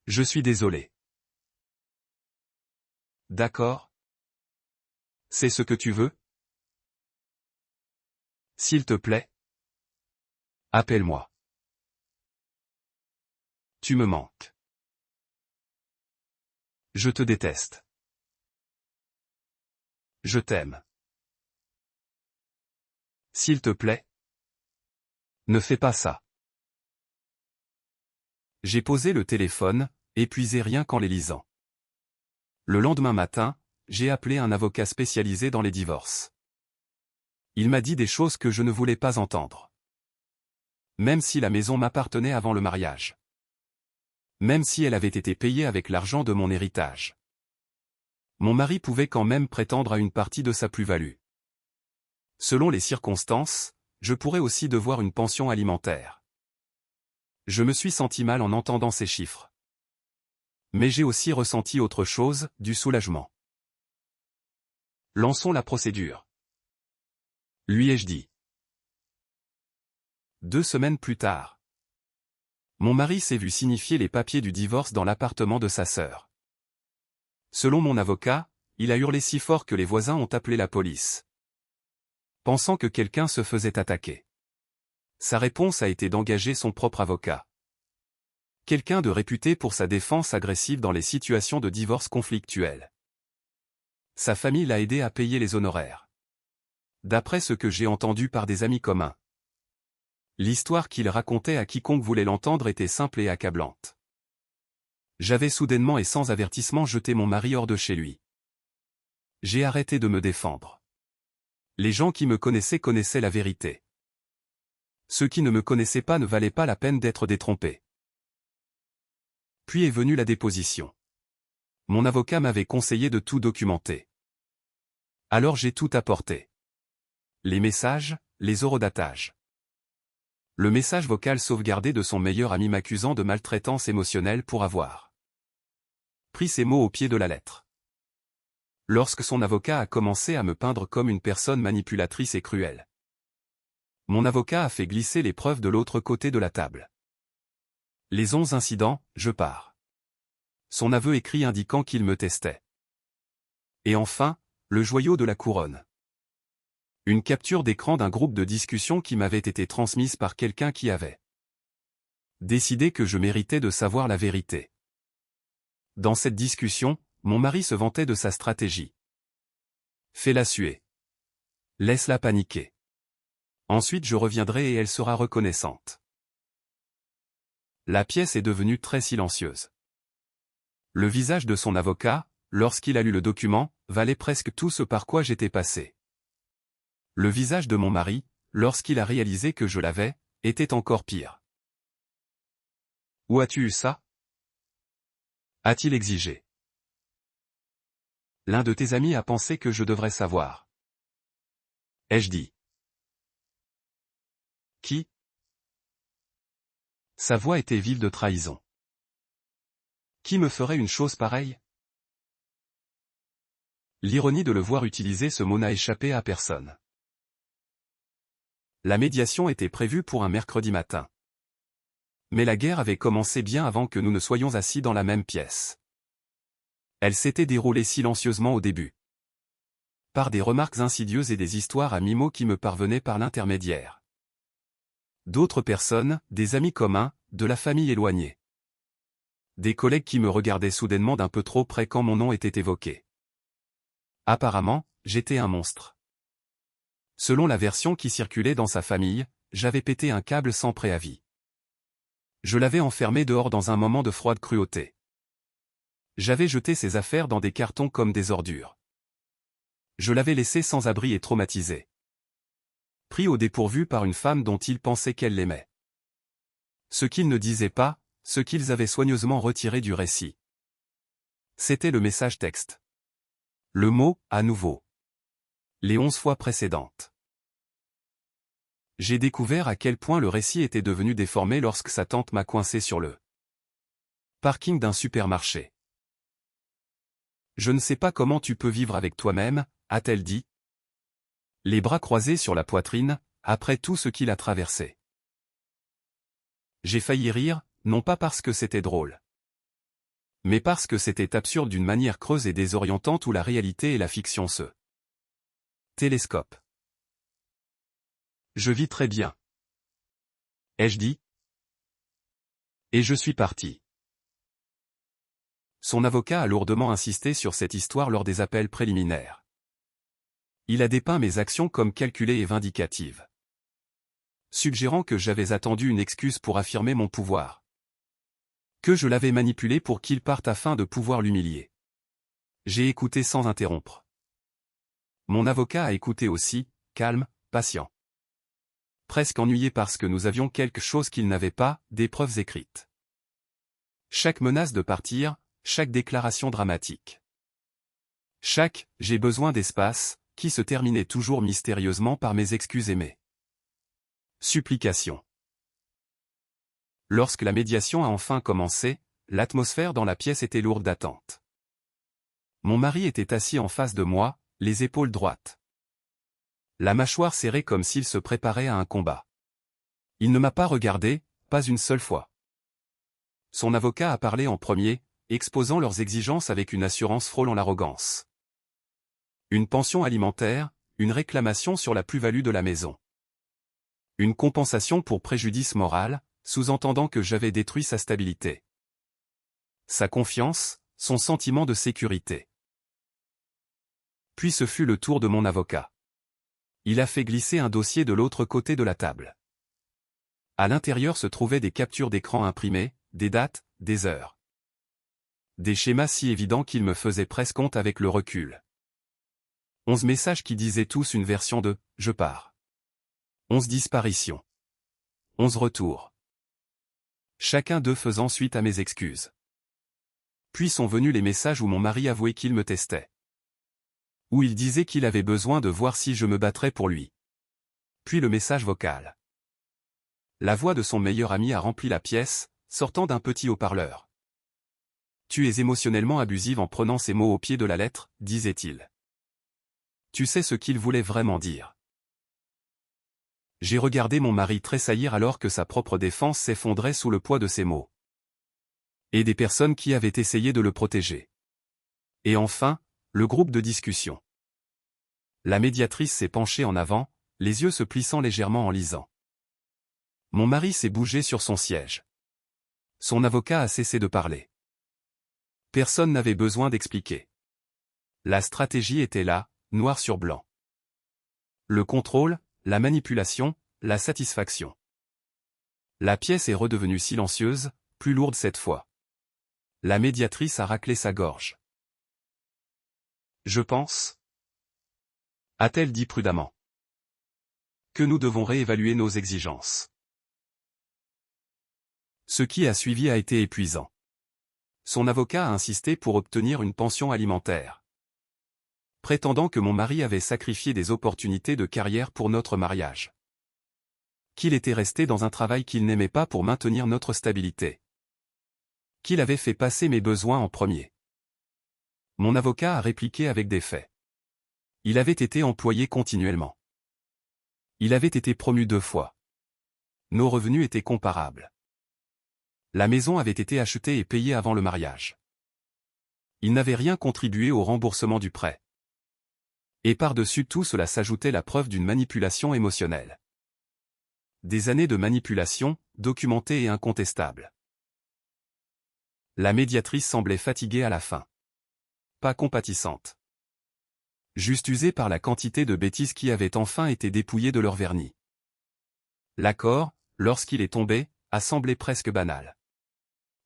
[SPEAKER 1] Je suis désolé. D'accord. C'est ce que tu veux? S'il te plaît. Appelle-moi. Tu me manques. Je te déteste. Je t'aime. S'il te plaît. Ne fais pas ça. J'ai posé le téléphone, épuisé rien qu'en les lisant. Le lendemain matin, j'ai appelé un avocat spécialisé dans les divorces. Il m'a dit des choses que je ne voulais pas entendre. Même si la maison m'appartenait avant le mariage. Même si elle avait été payée avec l'argent de mon héritage. Mon mari pouvait quand même prétendre à une partie de sa plus-value. Selon les circonstances, je pourrais aussi devoir une pension alimentaire. Je me suis senti mal en entendant ces chiffres. Mais j'ai aussi ressenti autre chose, du soulagement. Lançons la procédure. Lui ai-je dit. 2 semaines plus tard. Mon mari s'est vu signifier les papiers du divorce dans l'appartement de sa sœur. Selon mon avocat, il a hurlé si fort que les voisins ont appelé la police. Pensant que quelqu'un se faisait attaquer. Sa réponse a été d'engager son propre avocat. Quelqu'un de réputé pour sa défense agressive dans les situations de divorce conflictuelles. Sa famille l'a aidé à payer les honoraires. D'après ce que j'ai entendu par des amis communs. L'histoire qu'il racontait à quiconque voulait l'entendre était simple et accablante. J'avais soudainement et sans avertissement jeté mon mari hors de chez lui. J'ai arrêté de me défendre. Les gens qui me connaissaient la vérité. Ceux qui ne me connaissaient pas ne valaient pas la peine d'être détrompés. Puis est venue la déposition. Mon avocat m'avait conseillé de tout documenter. Alors j'ai tout apporté. Les messages, les horodatages. Le message vocal sauvegardé de son meilleur ami m'accusant de maltraitance émotionnelle pour avoir pris ses mots au pied de la lettre. Lorsque son avocat a commencé à me peindre comme une personne manipulatrice et cruelle. Mon avocat a fait glisser les preuves de l'autre côté de la table. Les 11 incidents, je pars. Son aveu écrit indiquant qu'il me testait. Et enfin, le joyau de la couronne. Une capture d'écran d'un groupe de discussion qui m'avait été transmise par quelqu'un qui avait décidé que je méritais de savoir la vérité. Dans cette discussion, mon mari se vantait de sa stratégie. Fais-la suer. Laisse-la paniquer. Ensuite je reviendrai et elle sera reconnaissante. La pièce est devenue très silencieuse. Le visage de son avocat, lorsqu'il a lu le document, valait presque tout ce par quoi j'étais passé. Le visage de mon mari, lorsqu'il a réalisé que je l'avais, était encore pire. Où as-tu eu ça? A-t-il exigé. L'un de tes amis a pensé que je devrais savoir. Ai-je dit. Qui? Sa voix était vive de trahison. Qui me ferait une chose pareille? L'ironie de le voir utiliser ce mot n'a échappé à personne. La médiation était prévue pour un mercredi matin. Mais la guerre avait commencé bien avant que nous ne soyons assis dans la même pièce. Elle s'était déroulée silencieusement au début. Par des remarques insidieuses et des histoires à mi-mot qui me parvenaient par l'intermédiaire d'autres personnes, des amis communs, de la famille éloignée. Des collègues qui me regardaient soudainement d'un peu trop près quand mon nom était évoqué. Apparemment, j'étais un monstre. Selon la version qui circulait dans sa famille, j'avais pété un câble sans préavis. Je l'avais enfermé dehors dans un moment de froide cruauté. J'avais jeté ses affaires dans des cartons comme des ordures. Je l'avais laissé sans abri et traumatisé. Pris au dépourvu par une femme dont il pensait qu'elle l'aimait. Ce qu'ils ne disaient pas, ce qu'ils avaient soigneusement retiré du récit. C'était le message texte. Le mot, à nouveau. Les 11 fois précédentes. J'ai découvert à quel point le récit était devenu déformé lorsque sa tante m'a coincé sur le parking d'un supermarché. Je ne sais pas comment tu peux vivre avec toi-même, a-t-elle dit. Les bras croisés sur la poitrine, après tout ce qu'il a traversé. J'ai failli rire, non pas parce que c'était drôle, mais parce que c'était absurde d'une manière creuse et désorientante où la réalité et la fiction se télescopent. Je vis très bien, ai-je dit. Et je suis parti. Son avocat a lourdement insisté sur cette histoire lors des appels préliminaires. Il a dépeint mes actions comme calculées et vindicatives, suggérant que j'avais attendu une excuse pour affirmer mon pouvoir, que je l'avais manipulé pour qu'il parte afin de pouvoir l'humilier. J'ai écouté sans interrompre. Mon avocat a écouté aussi, calme, patient. Presque ennuyé parce que nous avions quelque chose qu'il n'avait pas, des preuves écrites. Chaque menace de partir, chaque déclaration dramatique. Chaque « j'ai besoin d'espace » qui se terminait toujours mystérieusement par mes excuses et mes supplications. Lorsque la médiation a enfin commencé, l'atmosphère dans la pièce était lourde d'attente. Mon mari était assis en face de moi, les épaules droites, la mâchoire serrée comme s'il se préparait à un combat. Il ne m'a pas regardé, pas une seule fois. Son avocat a parlé en premier, exposant leurs exigences avec une assurance frôlant l'arrogance. Une pension alimentaire, une réclamation sur la plus-value de la maison. Une compensation pour préjudice moral, sous-entendant que j'avais détruit sa stabilité, sa confiance, son sentiment de sécurité. Puis ce fut le tour de mon avocat. Il a fait glisser un dossier de l'autre côté de la table. À l'intérieur se trouvaient des captures d'écran imprimées, des dates, des heures. Des schémas si évidents qu'ils me faisaient presque honte avec le recul. 11 messages qui disaient tous une version de « je pars ». 11 disparitions. 11 retours. Chacun d'eux faisant suite à mes excuses. Puis sont venus les messages où mon mari avouait qu'il me testait. Où il disait qu'il avait besoin de voir si je me battrais pour lui. Puis le message vocal. La voix de son meilleur ami a rempli la pièce, sortant d'un petit haut-parleur. « Tu es émotionnellement abusive en prenant ces mots au pied de la lettre, » disait-il. Tu sais ce qu'il voulait vraiment dire. J'ai regardé mon mari tressaillir alors que sa propre défense s'effondrait sous le poids de ces mots. Et des personnes qui avaient essayé de le protéger. Et enfin, le groupe de discussion. La médiatrice s'est penchée en avant, les yeux se plissant légèrement en lisant. Mon mari s'est bougé sur son siège. Son avocat a cessé de parler. Personne n'avait besoin d'expliquer. La stratégie était là, noir sur blanc. Le contrôle, la manipulation, la satisfaction. La pièce est redevenue silencieuse, plus lourde cette fois. La médiatrice a raclé sa gorge. Je pense, a-t-elle dit prudemment, que nous devons réévaluer nos exigences. Ce qui a suivi a été épuisant. Son avocat a insisté pour obtenir une pension alimentaire, prétendant que mon mari avait sacrifié des opportunités de carrière pour notre mariage. Qu'il était resté dans un travail qu'il n'aimait pas pour maintenir notre stabilité. Qu'il avait fait passer mes besoins en premier. Mon avocat a répliqué avec des faits. Il avait été employé continuellement. Il avait été promu 2 fois. Nos revenus étaient comparables. La maison avait été achetée et payée avant le mariage. Il n'avait rien contribué au remboursement du prêt. Et par-dessus tout cela s'ajoutait la preuve d'une manipulation émotionnelle. Des années de manipulation, documentées et incontestables. La médiatrice semblait fatiguée à la fin. Pas compatissante. Juste usée par la quantité de bêtises qui avaient enfin été dépouillées de leur vernis. L'accord, lorsqu'il est tombé, a semblé presque banal.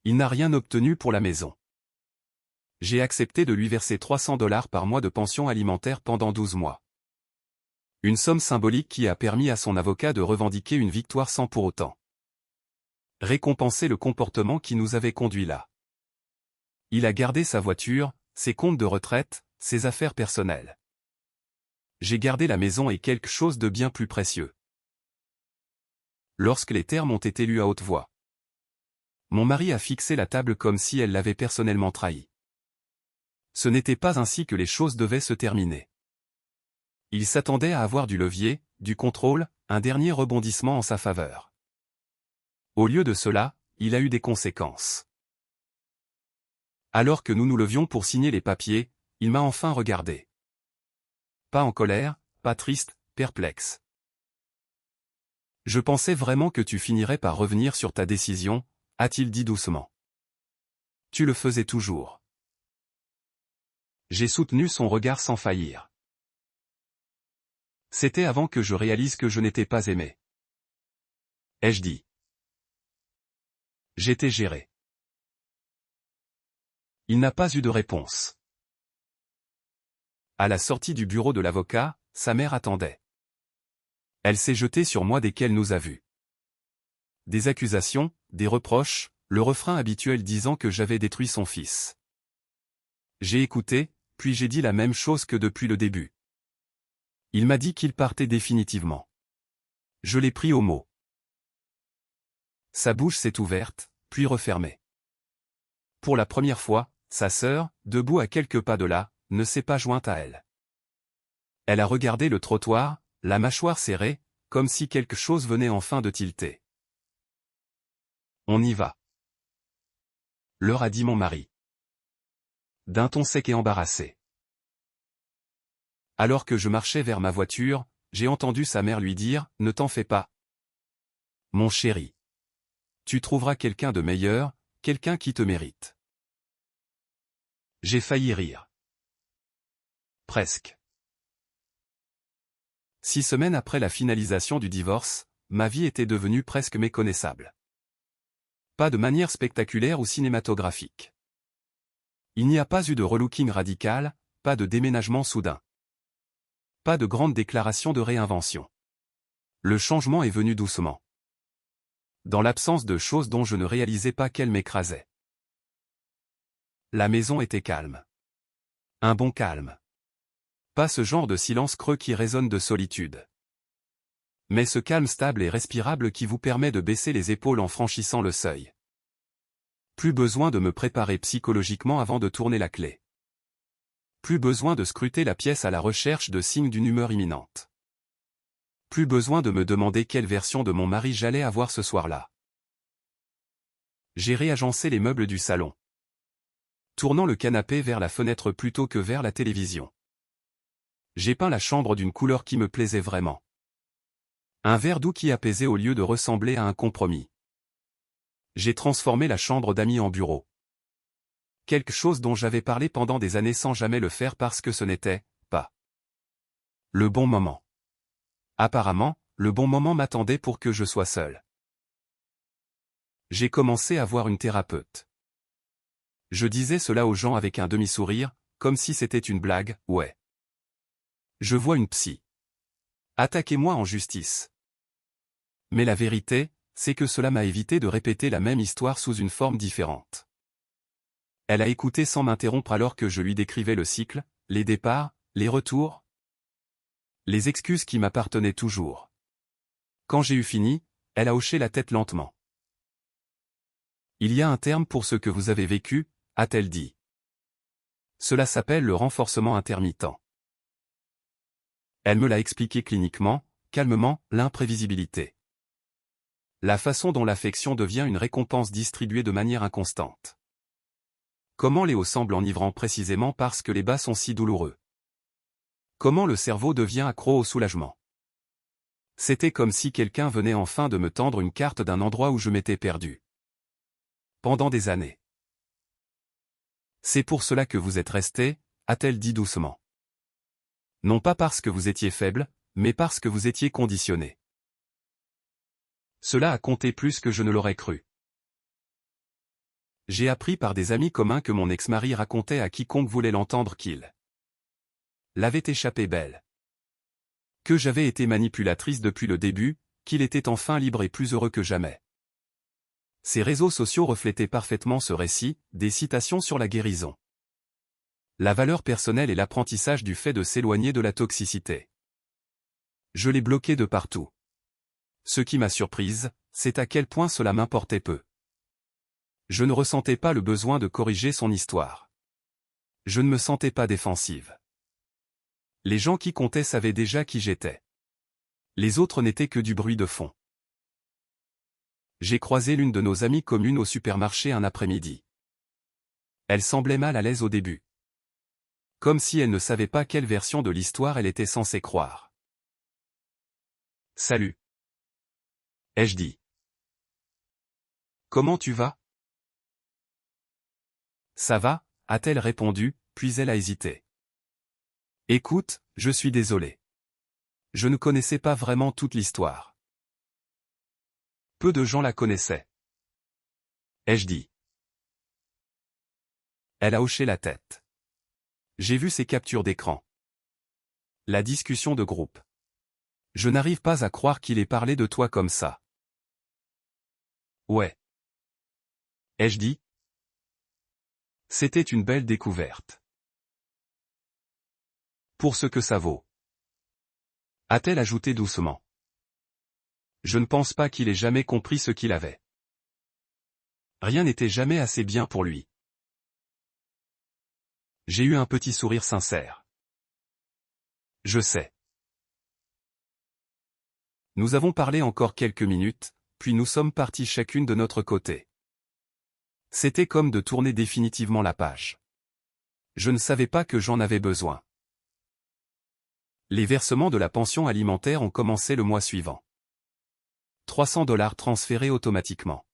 [SPEAKER 1] Il n'a rien obtenu pour la maison. J'ai accepté de lui verser $300 par mois de pension alimentaire pendant 12 mois. Une somme symbolique qui a permis à son avocat de revendiquer une victoire sans pour autant récompenser le comportement qui nous avait conduits là. Il a gardé sa voiture, ses comptes de retraite, ses affaires personnelles. J'ai gardé la maison et quelque chose de bien plus précieux. Lorsque les termes ont été lus à haute voix, mon mari a fixé la table comme si elle l'avait personnellement trahi. Ce n'était pas ainsi que les choses devaient se terminer. Il s'attendait à avoir du levier, du contrôle, un dernier rebondissement en sa faveur. Au lieu de cela, il a eu des conséquences. Alors que nous nous levions pour signer les papiers, il m'a enfin regardé. Pas en colère, pas triste, perplexe. Je pensais vraiment que tu finirais par revenir sur ta décision, a-t-il dit doucement. Tu le faisais toujours. J'ai soutenu son regard sans faillir. C'était avant que je réalise que je n'étais pas aimé. Ai-je dit. J'étais géré. Il n'a pas eu de réponse. À la sortie du bureau de l'avocat, sa mère attendait. Elle s'est jetée sur moi dès qu'elle nous a vus. Des accusations, des reproches, le refrain habituel disant que j'avais détruit son fils. J'ai écouté, puis j'ai dit la même chose que depuis le début. Il m'a dit qu'il partait définitivement. Je l'ai pris au mot. Sa bouche s'est ouverte, puis refermée. Pour la première fois, sa sœur, debout à quelques pas de là, ne s'est pas jointe à elle. Elle a regardé le trottoir, la mâchoire serrée, comme si quelque chose venait enfin de tilter. On y va. Leur a dit mon mari. D'un ton sec et embarrassé. Alors que je marchais vers ma voiture, j'ai entendu sa mère lui dire « Ne t'en fais pas. Mon chéri. Tu trouveras quelqu'un de meilleur, quelqu'un qui te mérite. » J'ai failli rire. Presque. 6 semaines après la finalisation du divorce, ma vie était devenue presque méconnaissable. Pas de manière spectaculaire ou cinématographique. Il n'y a pas eu de relooking radical, pas de déménagement soudain. Pas de grande déclaration de réinvention. Le changement est venu doucement. Dans l'absence de choses dont je ne réalisais pas qu'elles m'écrasaient. La maison était calme. Un bon calme. Pas ce genre de silence creux qui résonne de solitude. Mais ce calme stable et respirable qui vous permet de baisser les épaules en franchissant le seuil. Plus besoin de me préparer psychologiquement avant de tourner la clé. Plus besoin de scruter la pièce à la recherche de signes d'une humeur imminente. Plus besoin de me demander quelle version de mon mari j'allais avoir ce soir-là. J'ai réagencé les meubles du salon. Tournant le canapé vers la fenêtre plutôt que vers la télévision. J'ai peint la chambre d'une couleur qui me plaisait vraiment. Un vert doux qui apaisait au lieu de ressembler à un compromis. J'ai transformé la chambre d'amis en bureau. Quelque chose dont j'avais parlé pendant des années sans jamais le faire parce que ce n'était pas le bon moment. Apparemment, le bon moment m'attendait pour que je sois seul. J'ai commencé à voir une thérapeute. Je disais cela aux gens avec un demi-sourire, comme si c'était une blague, ouais. Je vois une psy. Attaquez-moi en justice. Mais la vérité, c'est que cela m'a évité de répéter la même histoire sous une forme différente. Elle a écouté sans m'interrompre alors que je lui décrivais le cycle, les départs, les retours, les excuses qui m'appartenaient toujours. Quand j'ai eu fini, elle a hoché la tête lentement. Il y a un terme pour ce que vous avez vécu, a-t-elle dit. Cela s'appelle le renforcement intermittent. Elle me l'a expliqué cliniquement, calmement, l'imprévisibilité. La façon dont l'affection devient une récompense distribuée de manière inconstante. Comment les hauts semblent enivrants précisément parce que les bas sont si douloureux. Comment le cerveau devient accro au soulagement. C'était comme si quelqu'un venait enfin de me tendre une carte d'un endroit où je m'étais perdu. Pendant des années. C'est pour cela que vous êtes resté, a-t-elle dit doucement. Non pas parce que vous étiez faible, mais parce que vous étiez conditionné. Cela a compté plus que je ne l'aurais cru. J'ai appris par des amis communs que mon ex-mari racontait à quiconque voulait l'entendre qu'il l'avait échappé belle. Que j'avais été manipulatrice depuis le début, qu'il était enfin libre et plus heureux que jamais. Ces réseaux sociaux reflétaient parfaitement ce récit, des citations sur la guérison. La valeur personnelle et l'apprentissage du fait de s'éloigner de la toxicité. Je l'ai bloqué de partout. Ce qui m'a surprise, c'est à quel point cela m'importait peu. Je ne ressentais pas le besoin de corriger son histoire. Je ne me sentais pas défensive. Les gens qui comptaient savaient déjà qui j'étais. Les autres n'étaient que du bruit de fond. J'ai croisé l'une de nos amies communes au supermarché un après-midi. Elle semblait mal à l'aise au début. Comme si elle ne savait pas quelle version de l'histoire elle était censée croire. « Salut. » ai-je dit. « Comment tu vas ? » ?»« Ça va ?» a-t-elle répondu, puis elle a hésité. « Écoute, je suis désolé. Je ne connaissais pas vraiment toute l'histoire. Peu de gens la connaissaient. » ai-je dit. Elle a hoché la tête. J'ai vu ses captures d'écran. La discussion de groupe. Je n'arrive pas à croire qu'il ait parlé de toi comme ça. Ouais. Ai-je dit? C'était une belle découverte. Pour ce que ça vaut. A-t-elle ajouté doucement. Je ne pense pas qu'il ait jamais compris ce qu'il avait. Rien n'était jamais assez bien pour lui. J'ai eu un petit sourire sincère. Je sais. Nous avons parlé encore quelques minutes, puis nous sommes partis chacune de notre côté. C'était comme de tourner définitivement la page. Je ne savais pas que j'en avais besoin. Les versements de la pension alimentaire ont commencé le mois suivant. $300 transférés automatiquement.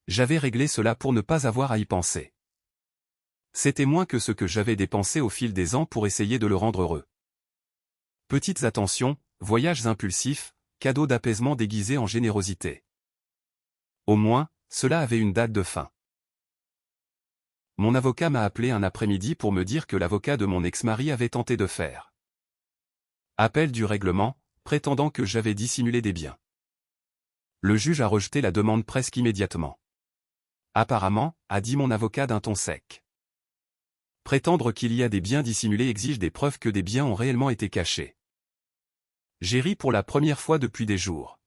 [SPEAKER 1] J'avais réglé cela pour ne pas avoir à y penser. C'était moins que ce que j'avais dépensé au fil des ans pour essayer de le rendre heureux. Petites attentions, voyages impulsifs, cadeaux d'apaisement déguisés en générosité. Au moins, cela avait une date de fin. Mon avocat m'a appelé un après-midi pour me dire que l'avocat de mon ex-mari avait tenté de faire appel du règlement, prétendant que j'avais dissimulé des biens. Le juge a rejeté la demande presque immédiatement. Apparemment, a dit mon avocat d'un ton sec. Prétendre qu'il y a des biens dissimulés exige des preuves que des biens ont réellement été cachés. J'ai ri pour la première fois depuis des jours.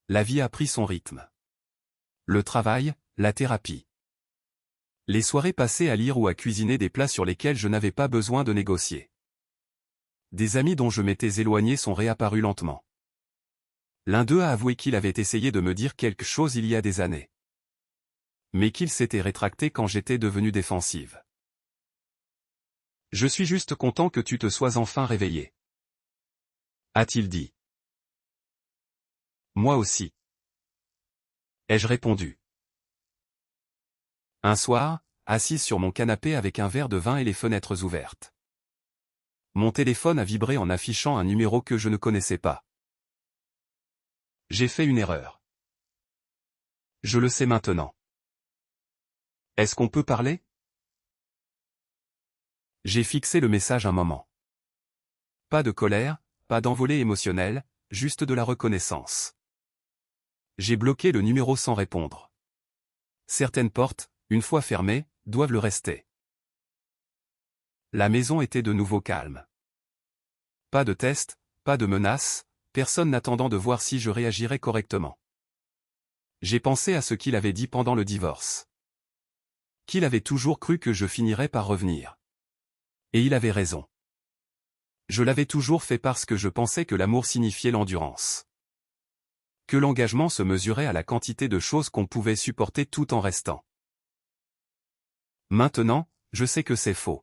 [SPEAKER 1] La vie a pris son rythme. Le travail, la thérapie. Les soirées passées à lire ou à cuisiner des plats sur lesquels je n'avais pas besoin de négocier. Des amis dont je m'étais éloigné sont réapparus lentement. L'un d'eux a avoué qu'il avait essayé de me dire quelque chose il y a des années. Mais qu'il s'était rétracté quand j'étais devenue défensive. Je suis juste content que tu te sois enfin réveillé. A-t-il dit. Moi aussi. Ai-je répondu. Un soir, assise sur mon canapé avec un verre de vin et les fenêtres ouvertes. Mon téléphone a vibré en affichant un numéro que je ne connaissais pas. J'ai fait une erreur. Je le sais maintenant. Est-ce qu'on peut parler? J'ai fixé le message un moment. Pas de colère, pas d'envolée émotionnelle, juste de la reconnaissance. J'ai bloqué le numéro sans répondre. Certaines portes, une fois fermées, doivent le rester. La maison était de nouveau calme. Pas de test, pas de menaces, personne n'attendant de voir si je réagirais correctement. J'ai pensé à ce qu'il avait dit pendant le divorce. Qu'il avait toujours cru que je finirais par revenir. Et il avait raison. Je l'avais toujours fait parce que je pensais que l'amour signifiait l'endurance. Que l'engagement se mesurait à la quantité de choses qu'on pouvait supporter tout en restant. Maintenant, je sais que c'est faux.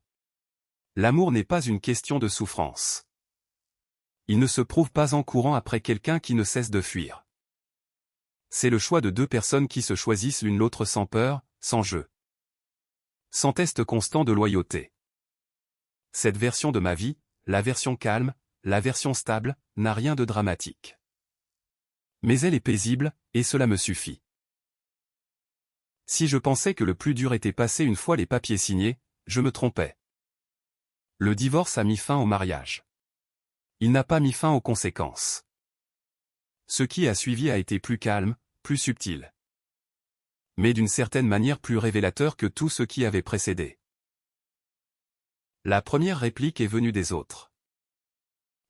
[SPEAKER 1] L'amour n'est pas une question de souffrance. Il ne se prouve pas en courant après quelqu'un qui ne cesse de fuir. C'est le choix de deux personnes qui se choisissent l'une l'autre sans peur, sans jeu. Sans test constant de loyauté. Cette version de ma vie, la version calme, la version stable, n'a rien de dramatique. Mais elle est paisible, et cela me suffit. Si je pensais que le plus dur était passé une fois les papiers signés, je me trompais. Le divorce a mis fin au mariage. Il n'a pas mis fin aux conséquences. Ce qui a suivi a été plus calme, plus subtil. Mais d'une certaine manière plus révélateur que tout ce qui avait précédé. La première réplique est venue des autres.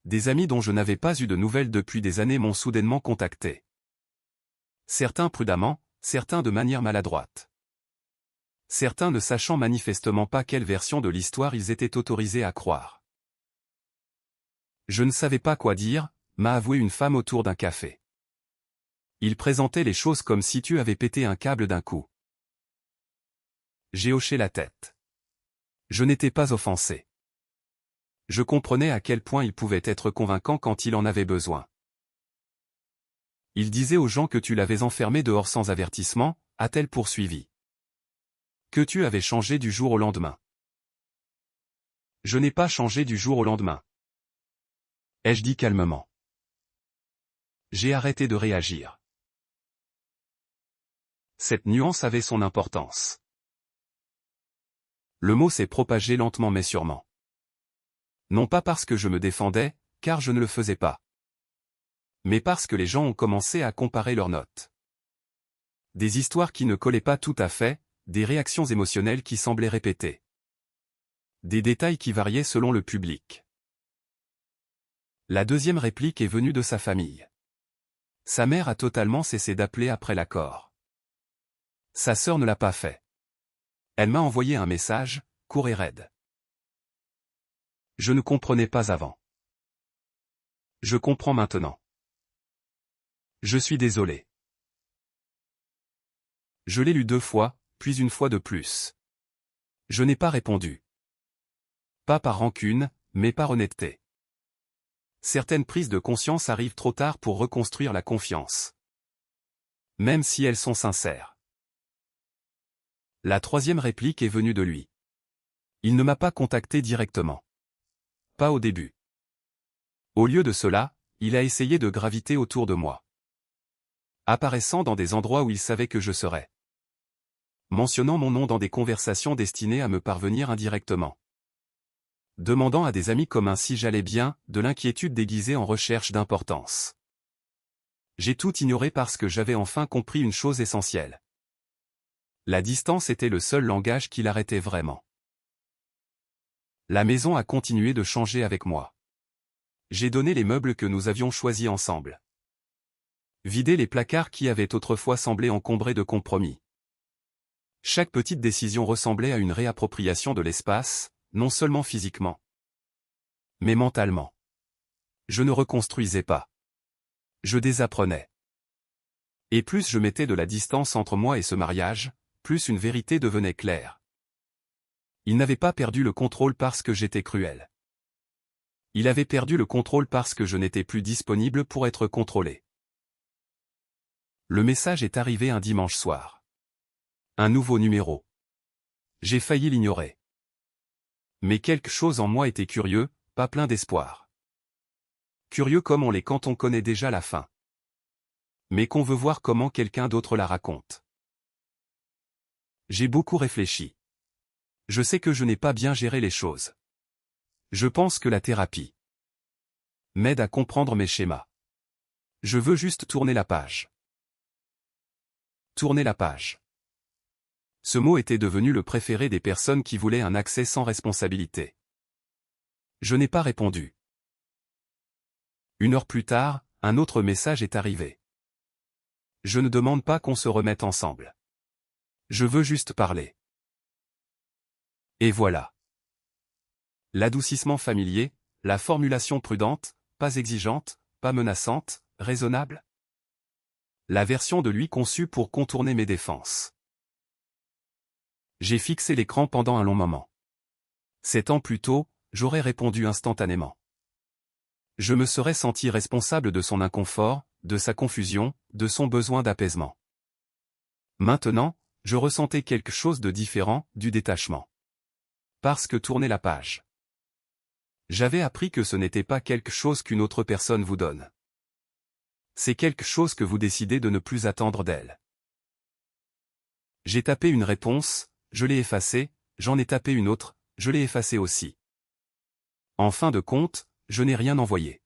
[SPEAKER 1] Des amis dont je n'avais pas eu de nouvelles depuis des années m'ont soudainement contacté. Certains prudemment, certains de manière maladroite. Certains ne sachant manifestement pas quelle version de l'histoire ils étaient autorisés à croire. Je ne savais pas quoi dire, m'a avoué une femme autour d'un café. Il présentait les choses comme si tu avais pété un câble d'un coup. J'ai hoché la tête. Je n'étais pas offensé. Je comprenais à quel point il pouvait être convaincant quand il en avait besoin. Il disait aux gens que tu l'avais enfermé dehors sans avertissement, a-t-elle poursuivi. Que tu avais changé du jour au lendemain. Je n'ai pas changé du jour au lendemain. Ai-je dit calmement. J'ai arrêté de réagir. Cette nuance avait son importance. Le mot s'est propagé lentement mais sûrement. Non pas parce que je me défendais, car je ne le faisais pas. Mais parce que les gens ont commencé à comparer leurs notes. Des histoires qui ne collaient pas tout à fait, des réactions émotionnelles qui semblaient répétées. Des détails qui variaient selon le public. La deuxième réplique est venue de sa famille. Sa mère a totalement cessé d'appeler après l'accord. Sa sœur ne l'a pas fait. Elle m'a envoyé un message, court et raide. Je ne comprenais pas avant. Je comprends maintenant. Je suis désolé. Je l'ai lu 2 fois, puis une fois de plus. Je n'ai pas répondu. Pas par rancune, mais par honnêteté. Certaines prises de conscience arrivent trop tard pour reconstruire la confiance. Même si elles sont sincères. La troisième réplique est venue de lui. Il ne m'a pas contacté directement. Pas au début. Au lieu de cela, il a essayé de graviter autour de moi. Apparaissant dans des endroits où il savait que je serais. Mentionnant mon nom dans des conversations destinées à me parvenir indirectement. Demandant à des amis communs si j'allais bien, de l'inquiétude déguisée en recherche d'importance. J'ai tout ignoré parce que j'avais enfin compris une chose essentielle. La distance était le seul langage qui l'arrêtait vraiment. La maison a continué de changer avec moi. J'ai donné les meubles que nous avions choisis ensemble. Vidé les placards qui avaient autrefois semblé encombrés de compromis. Chaque petite décision ressemblait à une réappropriation de l'espace, non seulement physiquement, mais mentalement. Je ne reconstruisais pas. Je désapprenais. Et plus je mettais de la distance entre moi et ce mariage, plus une vérité devenait claire. Il n'avait pas perdu le contrôle parce que j'étais cruel. Il avait perdu le contrôle parce que je n'étais plus disponible pour être contrôlé. Le message est arrivé un dimanche soir. Un nouveau numéro. J'ai failli l'ignorer. Mais quelque chose en moi était curieux, pas plein d'espoir. Curieux comme on l'est quand on connaît déjà la fin. Mais qu'on veut voir comment quelqu'un d'autre la raconte. J'ai beaucoup réfléchi. Je sais que je n'ai pas bien géré les choses. Je pense que la thérapie m'aide à comprendre mes schémas. Je veux juste tourner la page. Tourner la page. Ce mot était devenu le préféré des personnes qui voulaient un accès sans responsabilité. Je n'ai pas répondu. 1 heure plus tard, un autre message est arrivé. Je ne demande pas qu'on se remette ensemble. Je veux juste parler. Et voilà. L'adoucissement familier, la formulation prudente, pas exigeante, pas menaçante, raisonnable. La version de lui conçue pour contourner mes défenses. J'ai fixé l'écran pendant un long moment. 7 ans plus tôt, j'aurais répondu instantanément. Je me serais senti responsable de son inconfort, de sa confusion, de son besoin d'apaisement. Maintenant, je ressentais quelque chose de différent, du détachement. Parce que tourner la page. J'avais appris que ce n'était pas quelque chose qu'une autre personne vous donne. C'est quelque chose que vous décidez de ne plus attendre d'elle. J'ai tapé une réponse, je l'ai effacée, j'en ai tapé une autre, je l'ai effacée aussi. En fin de compte, je n'ai rien envoyé.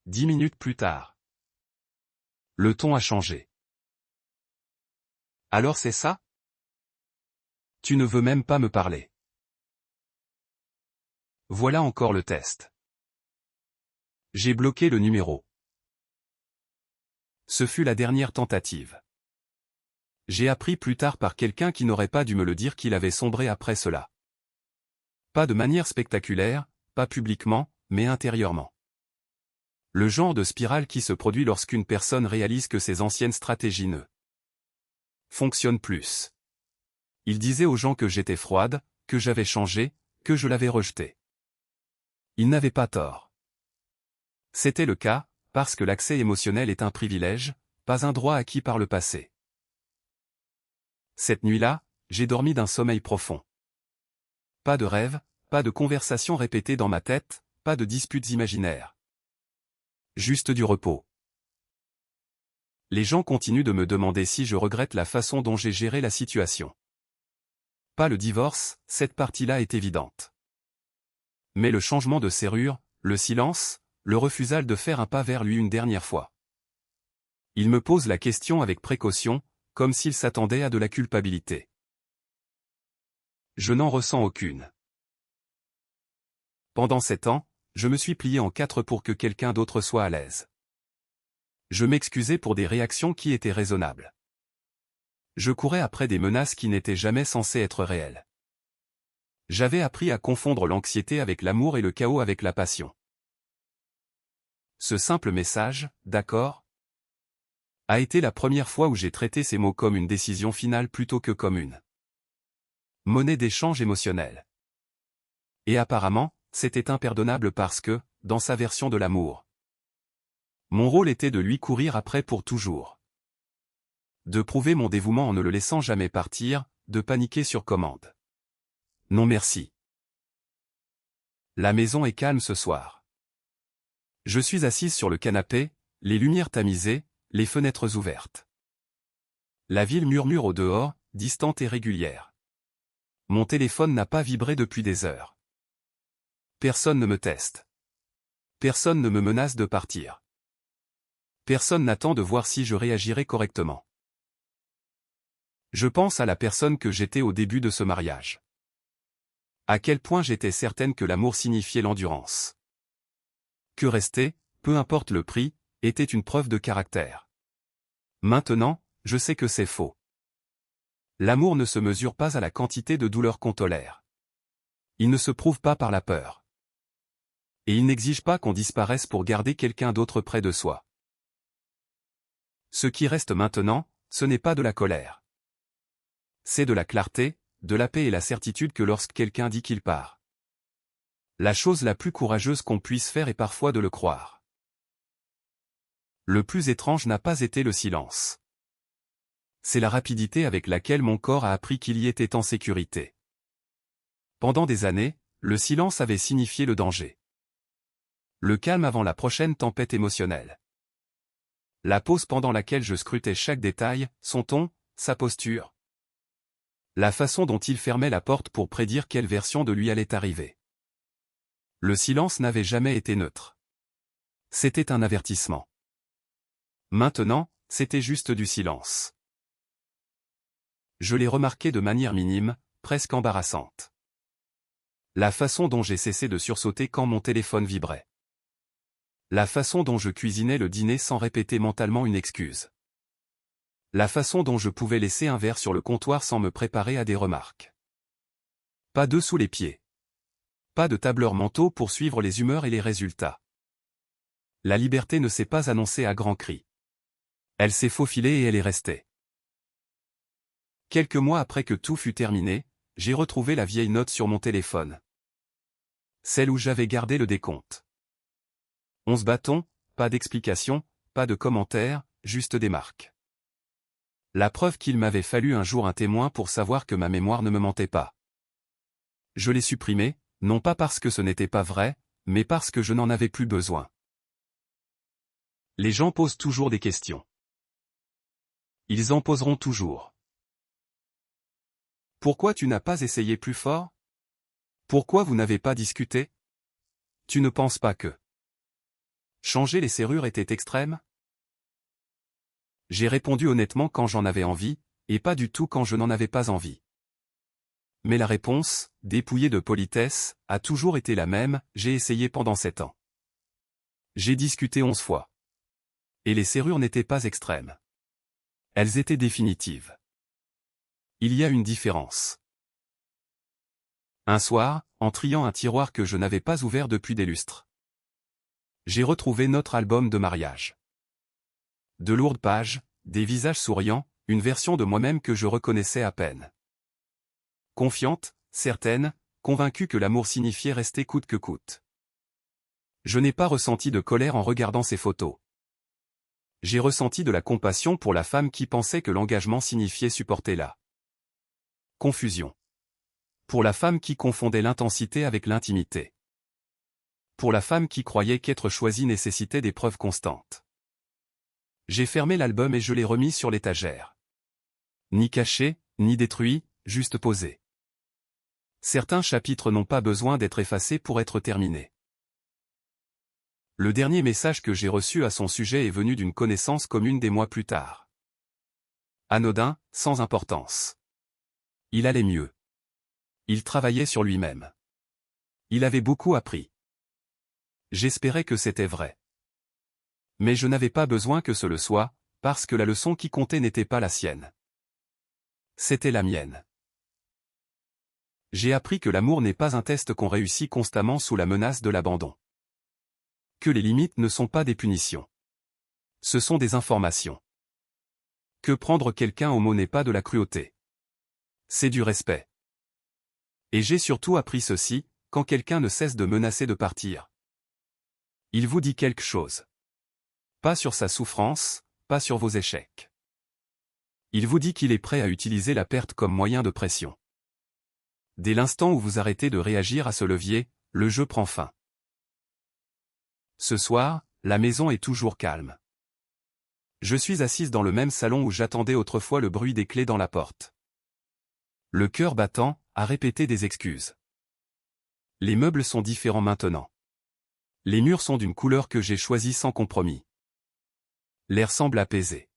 [SPEAKER 1] 10 minutes plus tard. Le ton a changé. Alors c'est ça? Tu ne veux même pas me parler. Voilà encore le test. J'ai bloqué le numéro. Ce fut la dernière tentative. J'ai appris plus tard par quelqu'un qui n'aurait pas dû me le dire qu'il avait sombré après cela. Pas de manière spectaculaire, pas publiquement, mais intérieurement. Le genre de spirale qui se produit lorsqu'une personne réalise que ses anciennes stratégies ne fonctionnent plus. Il disait aux gens que j'étais froide, que j'avais changé, que je l'avais rejeté. Il n'avait pas tort. C'était le cas, parce que l'accès émotionnel est un privilège, pas un droit acquis par le passé. Cette nuit-là, j'ai dormi d'un sommeil profond. Pas de rêves, pas de conversations répétées dans ma tête, pas de disputes imaginaires. Juste du repos. Les gens continuent de me demander si je regrette la façon dont j'ai géré la situation. Pas le divorce, cette partie-là est évidente. Mais le changement de serrure, le silence, le refusal de faire un pas vers lui une dernière fois. Il me pose la question avec précaution, comme s'il s'attendait à de la culpabilité. Je n'en ressens aucune. Pendant 7 ans, je me suis plié en 4 pour que quelqu'un d'autre soit à l'aise. Je m'excusais pour des réactions qui étaient raisonnables. Je courais après des menaces qui n'étaient jamais censées être réelles. J'avais appris à confondre l'anxiété avec l'amour et le chaos avec la passion. Ce simple message, d'accord, a été la première fois où j'ai traité ces mots comme une décision finale plutôt que comme une monnaie d'échange émotionnel. Et apparemment, c'était impardonnable parce que, dans sa version de l'amour, mon rôle était de lui courir après pour toujours. De prouver mon dévouement en ne le laissant jamais partir, de paniquer sur commande. Non merci. La maison est calme ce soir. Je suis assise sur le canapé, les lumières tamisées, les fenêtres ouvertes. La ville murmure au dehors, distante et régulière. Mon téléphone n'a pas vibré depuis des heures. Personne ne me teste. Personne ne me menace de partir. Personne n'attend de voir si je réagirai correctement. Je pense à la personne que j'étais au début de ce mariage. À quel point j'étais certaine que l'amour signifiait l'endurance. Que rester, peu importe le prix, était une preuve de caractère. Maintenant, je sais que c'est faux. L'amour ne se mesure pas à la quantité de douleur qu'on tolère. Il ne se prouve pas par la peur. Et il n'exige pas qu'on disparaisse pour garder quelqu'un d'autre près de soi. Ce qui reste maintenant, ce n'est pas de la colère. C'est de la clarté, de la paix et la certitude que lorsque quelqu'un dit qu'il part, la chose la plus courageuse qu'on puisse faire est parfois de le croire. Le plus étrange n'a pas été le silence. C'est la rapidité avec laquelle mon corps a appris qu'il y était en sécurité. Pendant des années, le silence avait signifié le danger. Le calme avant la prochaine tempête émotionnelle. La pause pendant laquelle je scrutais chaque détail, son ton, sa posture. La façon dont il fermait la porte pour prédire quelle version de lui allait arriver. Le silence n'avait jamais été neutre. C'était un avertissement. Maintenant, c'était juste du silence. Je l'ai remarqué de manière minime, presque embarrassante. La façon dont j'ai cessé de sursauter quand mon téléphone vibrait. La façon dont je cuisinais le dîner sans répéter mentalement une excuse. La façon dont je pouvais laisser un verre sur le comptoir sans me préparer à des remarques. Pas d'œufs sous les pieds. Pas de tableur manteau pour suivre les humeurs et les résultats. La liberté ne s'est pas annoncée à grands cris. Elle s'est faufilée et elle est restée. Quelques mois après que tout fut terminé, j'ai retrouvé la vieille note sur mon téléphone. Celle où j'avais gardé le décompte. 11 bâtons, pas d'explication, pas de commentaires, juste des marques. La preuve qu'il m'avait fallu un jour un témoin pour savoir que ma mémoire ne me mentait pas. Je l'ai supprimé, non pas parce que ce n'était pas vrai, mais parce que je n'en avais plus besoin. Les gens posent toujours des questions. Ils en poseront toujours. Pourquoi tu n'as pas essayé plus fort? Pourquoi vous n'avez pas discuté? Tu ne penses pas que changer les serrures était extrême? J'ai répondu honnêtement quand j'en avais envie, et pas du tout quand je n'en avais pas envie. Mais la réponse, dépouillée de politesse, a toujours été la même, j'ai essayé pendant 7 ans. J'ai discuté 11 fois. Et les serrures n'étaient pas extrêmes. Elles étaient définitives. Il y a une différence. Un soir, en triant un tiroir que je n'avais pas ouvert depuis des lustres, j'ai retrouvé notre album de mariage. De lourdes pages, des visages souriants, une version de moi-même que je reconnaissais à peine. Confiante, certaine, convaincue que l'amour signifiait rester coûte que coûte. Je n'ai pas ressenti de colère en regardant ces photos. J'ai ressenti de la compassion pour la femme qui pensait que l'engagement signifiait supporter la confusion. Pour la femme qui confondait l'intensité avec l'intimité. Pour la femme qui croyait qu'être choisie nécessitait des preuves constantes. J'ai fermé l'album et je l'ai remis sur l'étagère. Ni caché, ni détruit, juste posé. Certains chapitres n'ont pas besoin d'être effacés pour être terminés. Le dernier message que j'ai reçu à son sujet est venu d'une connaissance commune des mois plus tard. Anodin, sans importance. Il allait mieux. Il travaillait sur lui-même. Il avait beaucoup appris. J'espérais que c'était vrai. Mais je n'avais pas besoin que ce le soit, parce que la leçon qui comptait n'était pas la sienne. C'était la mienne. J'ai appris que l'amour n'est pas un test qu'on réussit constamment sous la menace de l'abandon. Que les limites ne sont pas des punitions. Ce sont des informations. Que prendre quelqu'un au mot n'est pas de la cruauté. C'est du respect. Et j'ai surtout appris ceci, quand quelqu'un ne cesse de menacer de partir. Il vous dit quelque chose. Pas sur sa souffrance, pas sur vos échecs. Il vous dit qu'il est prêt à utiliser la perte comme moyen de pression. Dès l'instant où vous arrêtez de réagir à ce levier, le jeu prend fin. Ce soir, la maison est toujours calme. Je suis assise dans le même salon où j'attendais autrefois le bruit des clés dans la porte. Le cœur battant, à répéter des excuses. Les meubles sont différents maintenant. Les murs sont d'une couleur que j'ai choisie sans compromis. L'air semble apaisé.